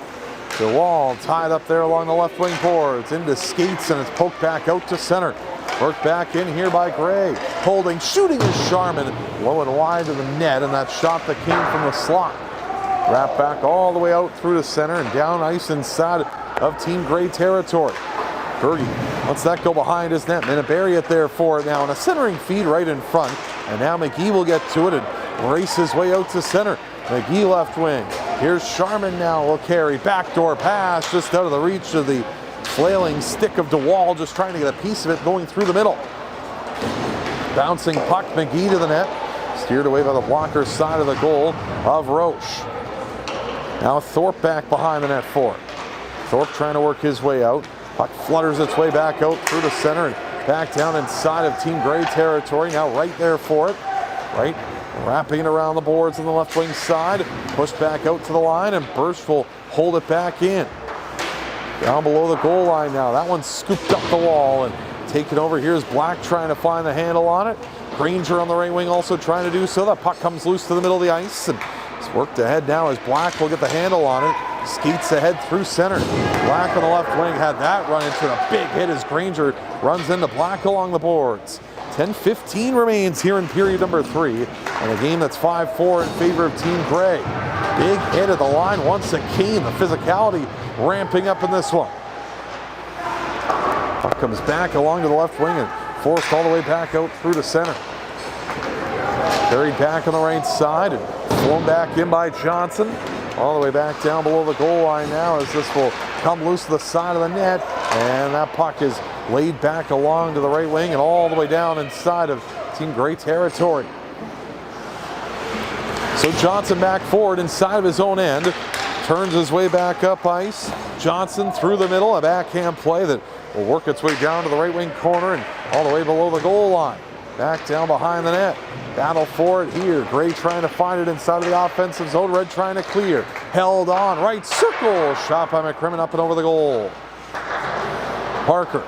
DeWall tied up there along the left wing boards, into skates, and it's poked back out to center. Worked back in here by Gray. Holding, shooting is Sharman, low and wide to the net, and that shot that came from the slot. Wrapped back all the way out through the center and down ice inside of Team Gray territory. Berge lets that go behind his net. Minibariat there for it now, and a centering feed right in front. And now McGee will get to it and race his way out to center. McGee left wing. Here's Sharman now, will carry. Backdoor pass just out of the reach of the flailing stick of DeWall, just trying to get a piece of it going through the middle. Bouncing puck, McGee to the net. Steered away by the blocker side of the goal of Roche. Now Thorpe back behind the net for it. Thorpe trying to work his way out. Puck flutters its way back out through the center and back down inside of Team Gray territory. Now right there for it. Right, wrapping it around the boards on the left wing side. Pushed back out to the line, and Bursch will hold it back in. Down below the goal line now. That one's scooped up the wall and taken over. Here's Black trying to find the handle on it. Granger on the right wing also trying to do so. That puck comes loose to the middle of the ice, and it's worked ahead now as Black will get the handle on it. Skates ahead through center. Black on the left wing had that run into a big hit as Granger runs into Black along the boards. 10:15 remains here in period number 3, and a game that's 5-4 in favor of Team Gray. Big hit at the line once again. The physicality ramping up in this one. Puck comes back along to the left wing and forced all the way back out through the center. Carried back on the right side and flown back in by Johnson. All the way back down below the goal line now as this will come loose to the side of the net. And that puck is laid back along to the right wing and all the way down inside of Team Gray territory. So Johnson back forward inside of his own end. Turns his way back up ice. Johnson through the middle, a backhand play that will work its way down to the right wing corner and all the way below the goal line. Back down behind the net. Battle for it here. Gray trying to find it inside of the offensive zone. Red trying to clear. Held on. Right circle. Shot by McCrimmon up and over the goal. Parker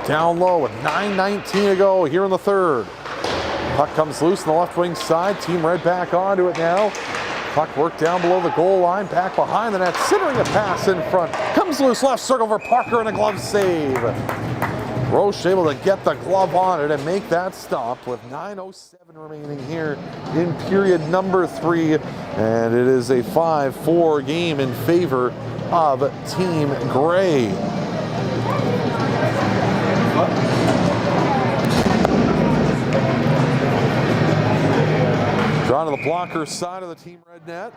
down low with 9:19 to go here in the third. Puck comes loose on the left wing side. Team Red back onto it now. Puck worked down below the goal line, back behind the net, centering a pass in front. Comes loose, left circle for Parker and a glove save. Roche able to get the glove on it and make that stop with 9:07 remaining here in period number 3. And it is a 5-4 game in favor of Team Gray. Drawn to the blocker side of the Team Red net.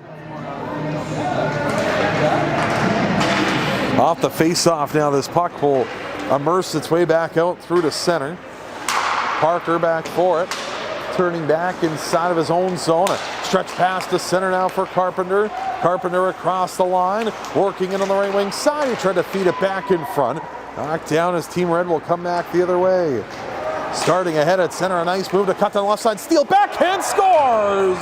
Off the face-off now, this puck will immerse its way back out through to center. Parker back for it, turning back inside of his own zone. A stretch pass to center now for Carpenter. Carpenter across the line, working in on the right wing side. He tried to feed it back in front. Knocked down as Team Red will come back the other way. Starting ahead at center, a nice move to cut down the left side. Steal, backhand, scores!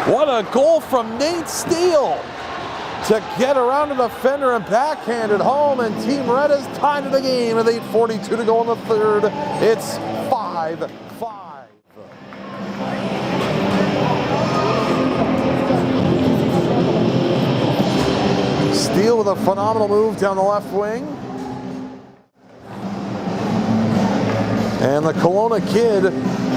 What a goal from Nate Steele to get around the defender and backhand it home, and Team Red has tied the game with 8:42 to go in the third. It's 5-5. Steele with a phenomenal move down the left wing. And the Kelowna kid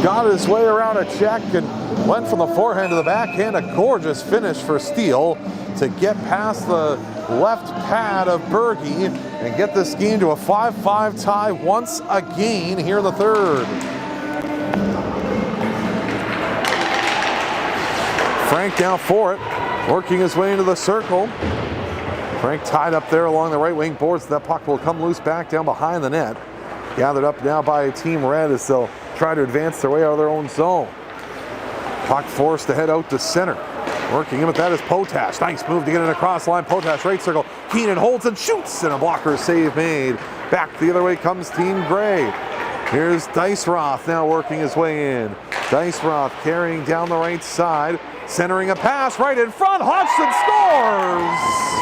got his way around a check and went from the forehand to the backhand. A gorgeous finish for Steele to get past the left pad of Berge and get this game to a 5-5 tie once again here in the third. Frank now for it, working his way into the circle. Frank tied up there along the right wing boards. That puck will come loose back down behind the net. Gathered up now by Team Red as they'll try to advance their way out of their own zone. Puck forced to head out to center. Working in with that is Potash. Nice move to get it across the line. Potash right circle. Keenan holds and shoots, and a blocker save made. Back the other way comes Team Gray. Here's Dice Roth now working his way in. Dice Roth carrying down the right side. Centering a pass right in front. Hodgson scores!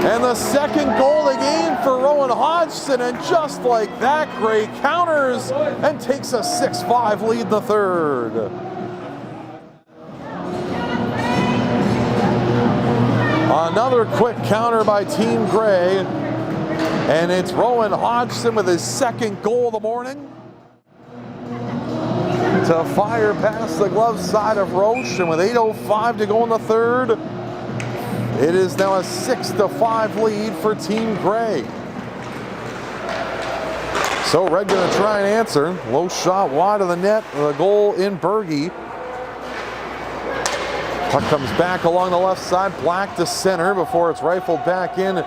And the second goal of the game for Rowan Hodgson, and just like that, Gray counters and takes a 6-5 lead in the third. Another quick counter by Team Gray, and it's Rowan Hodgson with his second goal of the morning to fire past the glove side of Roche, and with 8:05 to go in the third, it is now a 6-5 lead for Team Gray. So Red gonna try and answer. Low shot wide of the net, the goal in Berge. Puck comes back along the left side, Black to center before it's rifled back in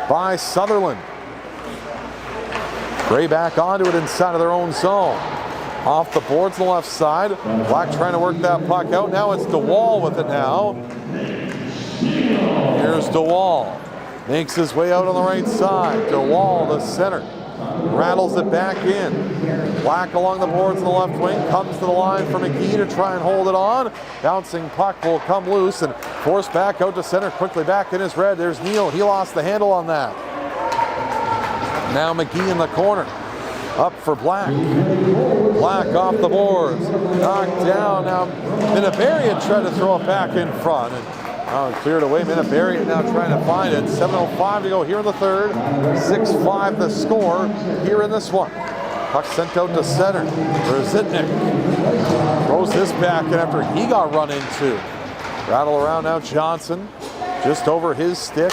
by Sutherland. Gray back onto it inside of their own zone. Off the boards on the left side. Black trying to work that puck out. Now it's DeWall with it now. Here's DeWall. Makes his way out on the right side. DeWall, the center. Rattles it back in. Black along the boards on the left wing. Comes to the line for McGee to try and hold it on. Bouncing puck will come loose and forced back out to center. Quickly back in his red. There's Neal. He lost the handle on that. Now McGee in the corner. Up for Black. Black off the boards. Knocked down. Now Minibarian tried to throw it back in front. And cleared away. Minibarian now trying to find it. 7:05 to go here in the third. 6-5 the score here in this one. Puck sent out to center for Zitnik. Throws this back in after he got run into. Rattle around now Johnson. Just over his stick.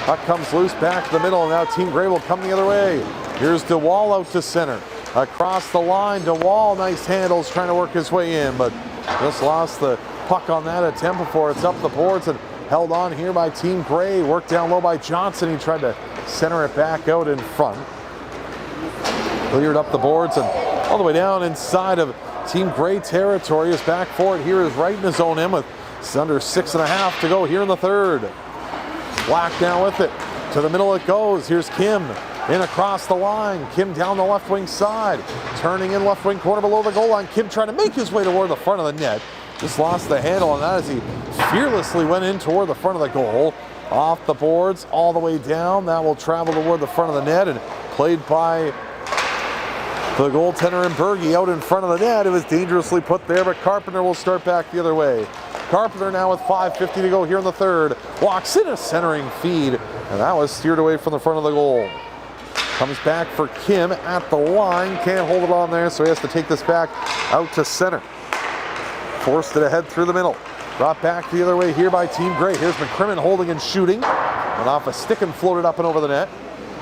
Puck comes loose back to the middle. And now Team Gray will come the other way. Here's DeWall out to center. Across the line, DeWall, nice handles, trying to work his way in, but just lost the puck on that attempt before it's up the boards and held on here by Team Gray. Worked down low by Johnson. He tried to center it back out in front. Cleared up the boards and all the way down inside of Team Gray territory. Is back for it. Here is right in his own end with under 6.5 to go here in the third. Black now with it. To the middle it goes. Here's Kim. In across the line. Kim down the left wing side. Turning in left wing corner below the goal line. Kim trying to make his way toward the front of the net. Just lost the handle on that as he fearlessly went in toward the front of the goal. Off the boards all the way down. That will travel toward the front of the net and played by The goaltender and Berge out in front of the net. It was dangerously put there, but Carpenter will start back the other way. Carpenter now with 5:50 to go here in the third. Walks in a centering feed, and that was steered away from the front of the goal. Comes back for Kim at the line. Can't hold it on there, so he has to take this back out to center. Forced it ahead through the middle. Brought back the other way here by Team Grey. Here's McCrimmon holding and shooting. And off a stick and floated up and over the net.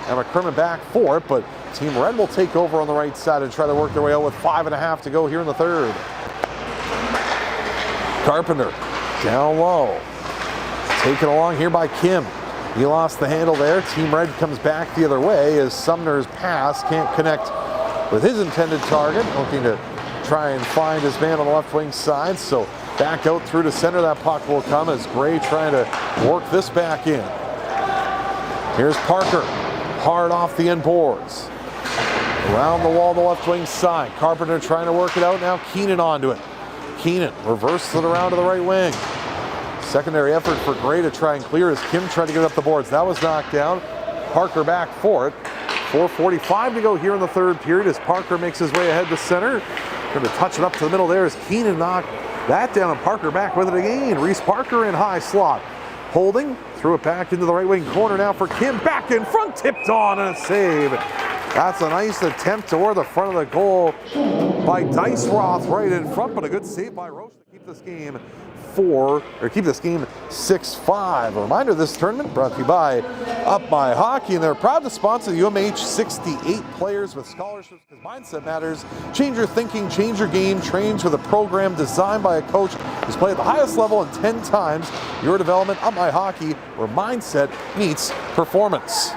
And McCrimmon back for it, but Team Red will take over on the right side and try to work their way out with 5.5 to go here in the third. Carpenter down low. Taken along here by Kim. He lost the handle there. Team Red comes back the other way as Sumner's pass can't connect with his intended target. Looking to try and find his man on the left wing side. So back out through to center. That puck will come as Gray trying to work this back in. Here's Parker. Hard off the end boards. Around the wall, the left wing side. Carpenter trying to work it out. Now Keenan onto it. Keenan reverses it around to the right wing. Secondary effort for Gray to try and clear as Kim tried to get up the boards. That was knocked down. Parker back for it. 4:45 to go here in the third period as Parker makes his way ahead to center. Going to touch it up to the middle there as Keenan knocked that down and Parker back with it again. Reese Parker in high slot. Holding, threw it back into the right wing corner now for Kim. Back in front, tipped on and a save. That's a nice attempt toward the front of the goal by Dice Roth right in front, but a good save by Roche to keep this game 6-5. A reminder, this tournament brought to you by Up My Hockey, and they're proud to sponsor the UMH-68 players with scholarships because mindset matters. Change your thinking, change your game. Trains with a program designed by a coach who's played at the highest level in 10 times your development. Up My Hockey, where mindset meets performance.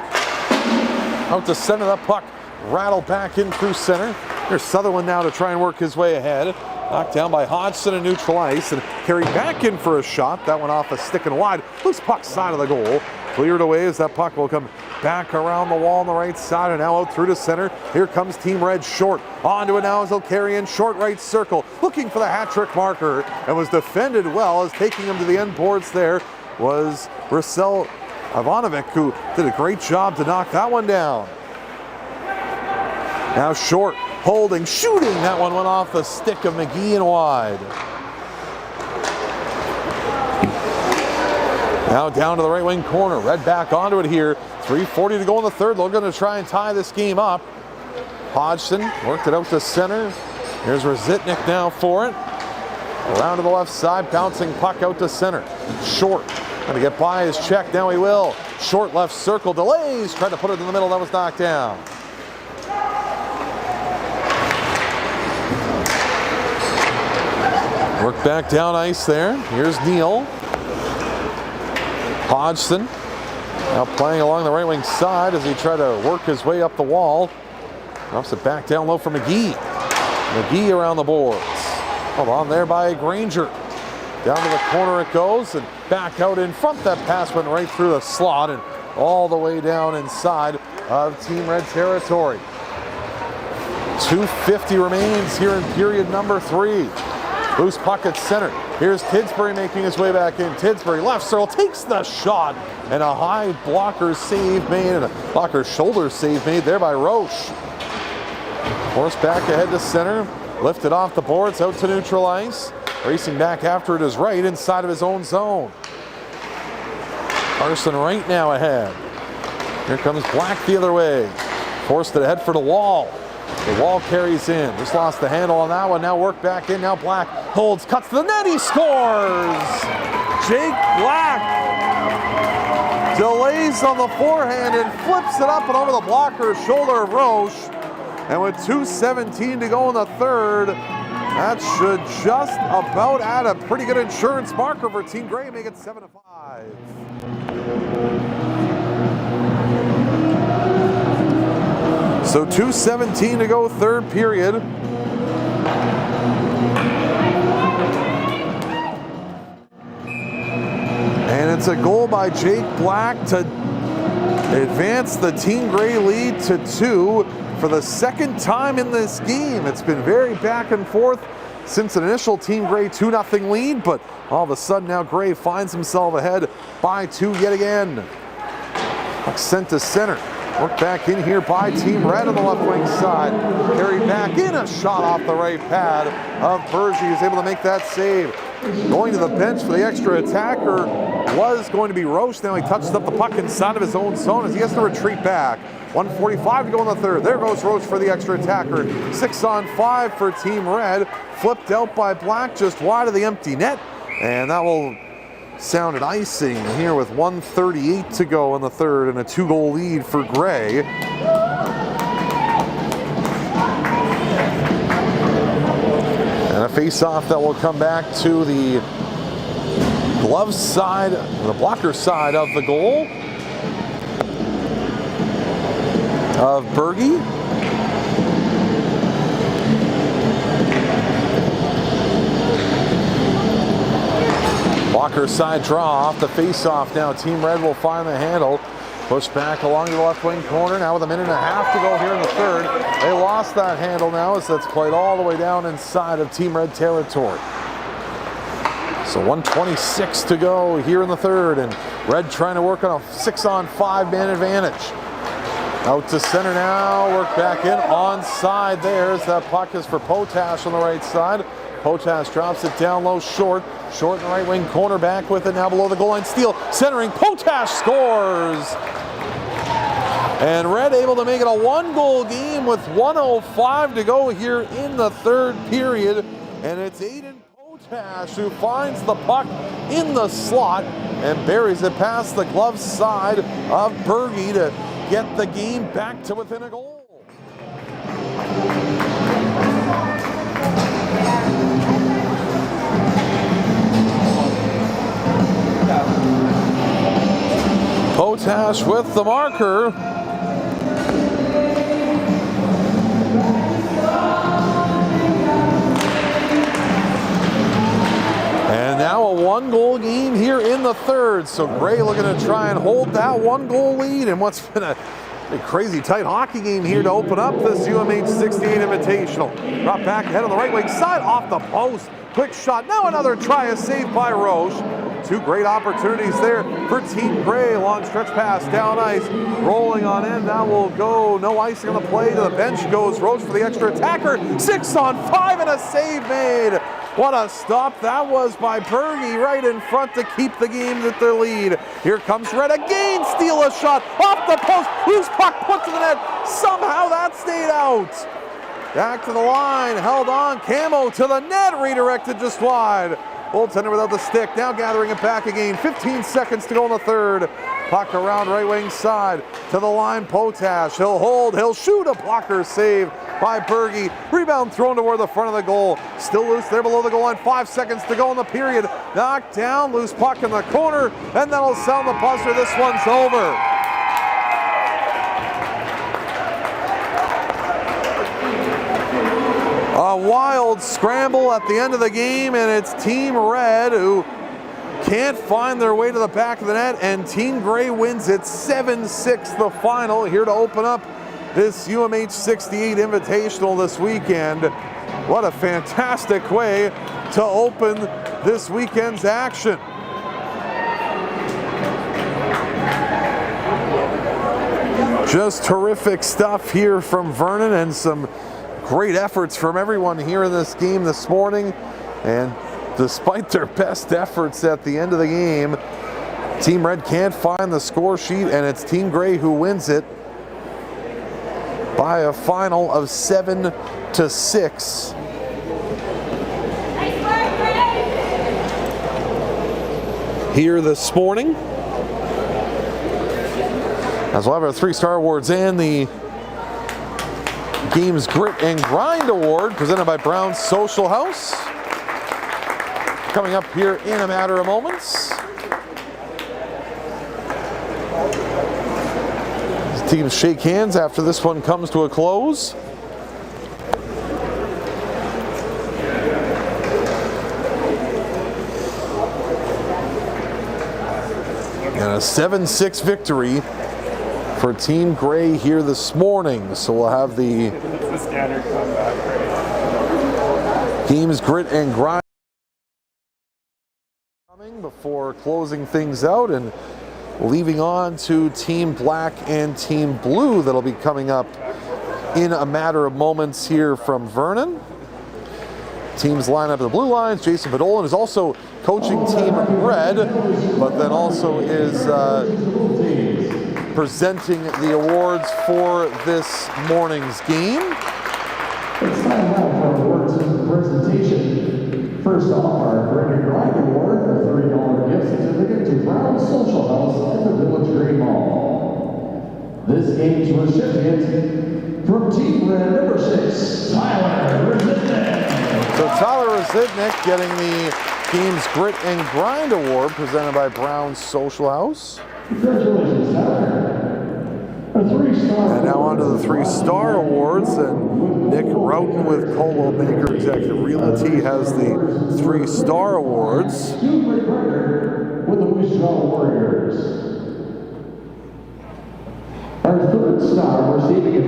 Out to center, that puck rattled back in through center. There's Sutherland now to try and work his way ahead. Knocked down by Hodgson in neutral ice and carried back in for a shot. That went off a stick and wide. Loose puck side of the goal. Cleared away as that puck will come back around the wall on the right side and now out through to center. Here comes Team Red short. Onto it now as they'll carry in short right circle. Looking for the hat trick marker and was defended well as taking him to the end boards there was Russell Ivanovic, who did a great job to knock that one down. Now short, holding, shooting. That one went off the stick of McGee and wide. Now down to the right wing corner. Red back onto it here. 3:40 to go in the third. They're going to try and tie this game up. Hodgson worked it out to center. Here's Rezitnik now for it. Around to the left side, bouncing puck out to center. Short. Trying to get by his check, now he will. Short left circle, delays, tried to put it in the middle, that was knocked down. Work back down ice there. Here's Neal. Hodgson now playing along the right wing side as he tried to work his way up the wall. Drops it back down low for McGee. McGee around the boards. Hold on there by Granger. Down to the corner it goes and back out in front. That pass went right through the slot and all the way down inside of Team Red territory. 2:50 remains here in period number 3. Loose puck at center. Here's Tidsbury making his way back in. Tidsbury left circle takes the shot and a high blocker save made and a blocker shoulder save made there by Roche. Forced back ahead to center. Lifted off the boards out to neutral ice. Racing back after it is right inside of his own zone. Carson right now ahead. Here comes Black the other way. Forced it ahead for the wall. The wall carries in. Just lost the handle on that one. Now work back in. Now Black holds, cuts to the net. He scores! Jake Black delays on the forehand and flips it up and over the blocker's shoulder of Roche. And with 2:17 to go in the third, that should just about add a pretty good insurance marker for Team Grey, make it 7-5. So 2:17 to go, third period. And it's a goal by Jake Black to advance the Team Grey lead to 2 for the second time in this game. It's been very back and forth since an initial Team Grey 2-0 lead, but all of a sudden now Grey finds himself ahead by 2 yet again. Puck sent to center. Worked back in here by Team Red on the left wing side. Carried back in, a shot off the right pad of Bergie, is able to make that save. Going to the bench for the extra attacker was going to be Roche. Now he touches up the puck inside of his own zone as he has to retreat back. 1:45 to go in the third. There goes Roche for the extra attacker. 6-on-5 for Team Red. Flipped out by Black just wide of the empty net. And that will sound an icing here with 1:38 to go in the third and a 2-goal lead for Gray. And a face-off that will come back to the glove side, the blocker side of the goal of Bergie. Blocker side draw off the face-off. Now Team Red will find the handle. Push back along to the left wing corner. Now with a minute and a half to go here in the third. They lost that handle now as that's played all the way down inside of Team Red territory. So 1:26 to go here in the third, and Red trying to work on a 6-on-5 man advantage. Out to center now, work back in, onside there as that puck is for Potash on the right side. Potash drops it down low, short in the right wing corner, back with it now below the goal line. Steal, centering, Potash scores! And Red able to make it a 1-goal game with 1:05 to go here in the third period. And it's Aiden Potash who finds the puck in the slot and buries it past the glove side of Bergie to get the game back to within a goal. Potash with the marker. And now a 1-goal game here in the third. So Gray looking to try and hold that 1-goal lead in what's been a crazy tight hockey game here to open up this UMH-68 Invitational. Brought back ahead on the right wing side, off the post. Quick shot, now another try, a save by Roche. Two great opportunities there for Team Gray. Long stretch pass down ice, rolling on end. That will go, no icing on the play. To the bench goes Roche for the extra attacker. 6-on-5 and a save made. What a stop that was by Bergie right in front to keep the game at their lead. Here comes Red again, steal a shot off the post. Loose puck put to the net. Somehow that stayed out. Back to the line, held on. Camo to the net, redirected just wide. Goaltender without the stick, now gathering it back again. 15 seconds to go in the third. Puck around right wing side to the line. Potash, he'll hold, he'll shoot, a blocker save by Bergie. Rebound thrown toward the front of the goal. Still loose there below the goal line. 5 seconds to go in the period. Knocked down, loose puck in the corner, and that'll sound the buzzer. This one's over. A wild scramble at the end of the game, and it's Team Red who can't find their way to the back of the net, and Team Gray wins it 7-6 the final here to open up this UMH-68 Invitational this weekend. What a fantastic way to open this weekend's action. Just terrific stuff here from Vernon, and some great efforts from everyone here in this game this morning. And despite their best efforts at the end of the game, Team Red can't find the score sheet, and it's Team Gray who wins it by a final of 7-6. Here this morning, as we'll have our 3-star awards and the Game's Grit and Grind Award presented by Brown's Social House. Coming up here in a matter of moments. These teams shake hands after this one comes to a close. And a 7-6 victory for Team Gray here this morning. So we'll have the Game's Grit and Grind coming before closing things out, and leaving on to Team Black and Team Blue that'll be coming up in a matter of moments here from Vernon. Teams line up at the blue lines. Jason Padolan is also coaching Team Red, but then also is presenting the awards for this morning's game. It's time now for awards and presentation. First off, our Gregory Grind Award, a $30 gift certificate to Brown Social House at the Village Green Mall. This game's recipient from Team Red, number 6, Tyler Resitnik. So Tyler Resitnik getting the game's Grit and Grind Award presented by Brown Social House. Congratulations, Tyler. A 3-star. And now on to the 3-star awards, and Nick Roughton with Coldwell Banker Executive Realty has the 3-star awards. Stu McGregor with the Wichita Warriors. Our 3rd star receiving a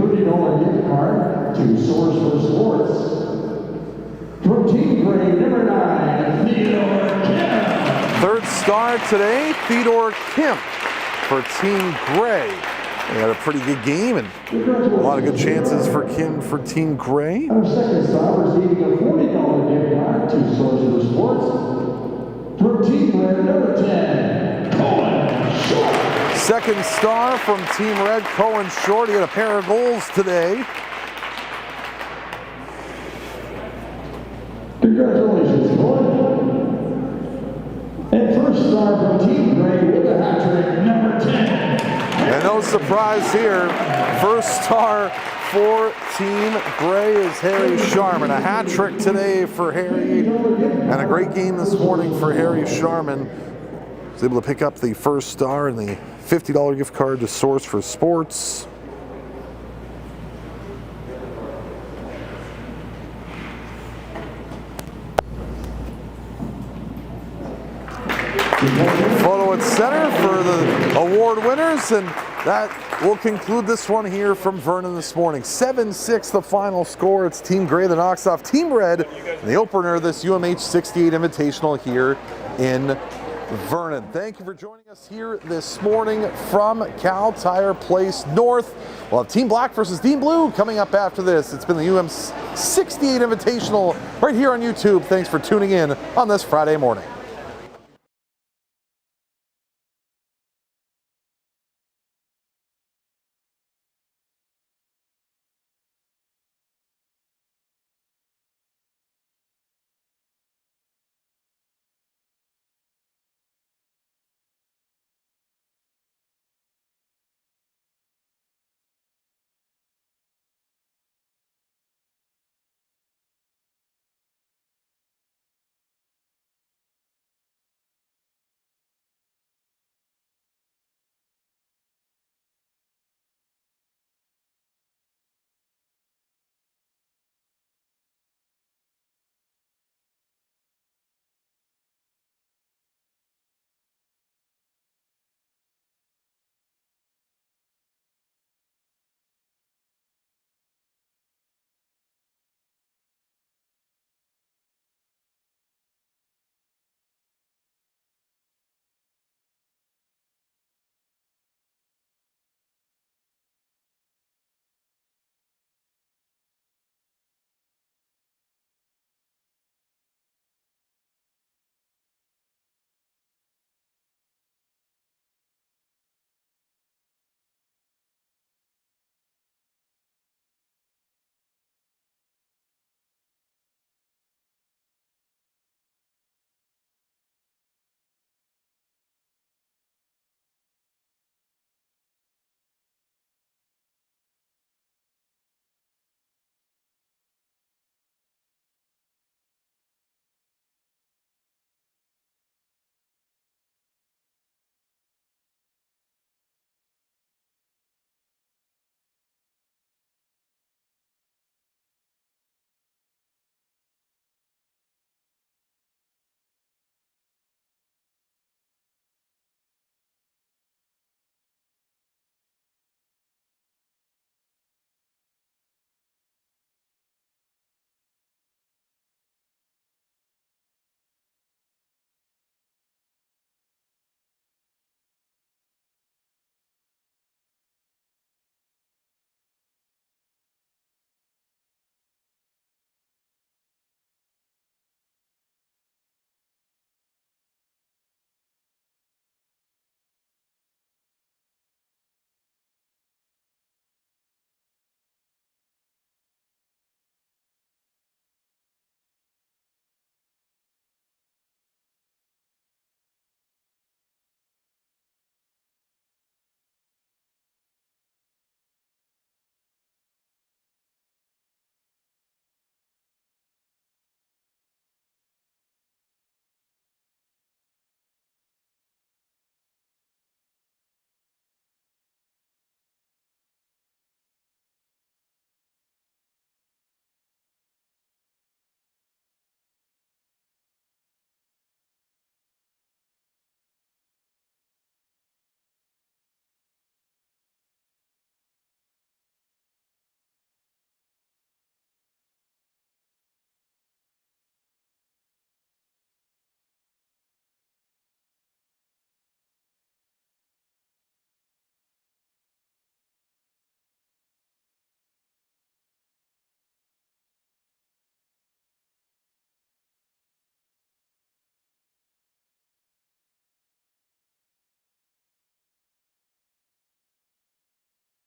$30 gift card to Source for Sports. From Team Gray, number 9, Theodore Kim. 3rd star today, Theodore Kim for Team Gray. They had a pretty good game and a lot of good chances for Kim for Team Gray. Our 2nd star receiving a $40 gift card to Source for Sports. From Team Red, number 10, Cohen Short. 2nd star from Team Red, Cohen Short. He had a pair of goals today. Congratulations, Cohen. And 1st star from Team Gray with a hat trick, number 10. And no surprise here, 1st star for Team Gray is Harry Sharman. A hat trick today for Harry, and a great game this morning for Harry Sharman. He was able to pick up the 1st star and the $50 gift card to Source for Sports. Photo at center for the award winners, and that will conclude this one here from Vernon this morning. 7-6 the final score. It's Team Gray that knocks off Team Red in the opener of this UMH-68 Invitational here in Vernon. Thank you for joining us here this morning from Cal Tire Place North. We'll have Team Black versus Team Blue coming up after this. It's been the UM68 Invitational right here on YouTube. Thanks for tuning in on this Friday morning.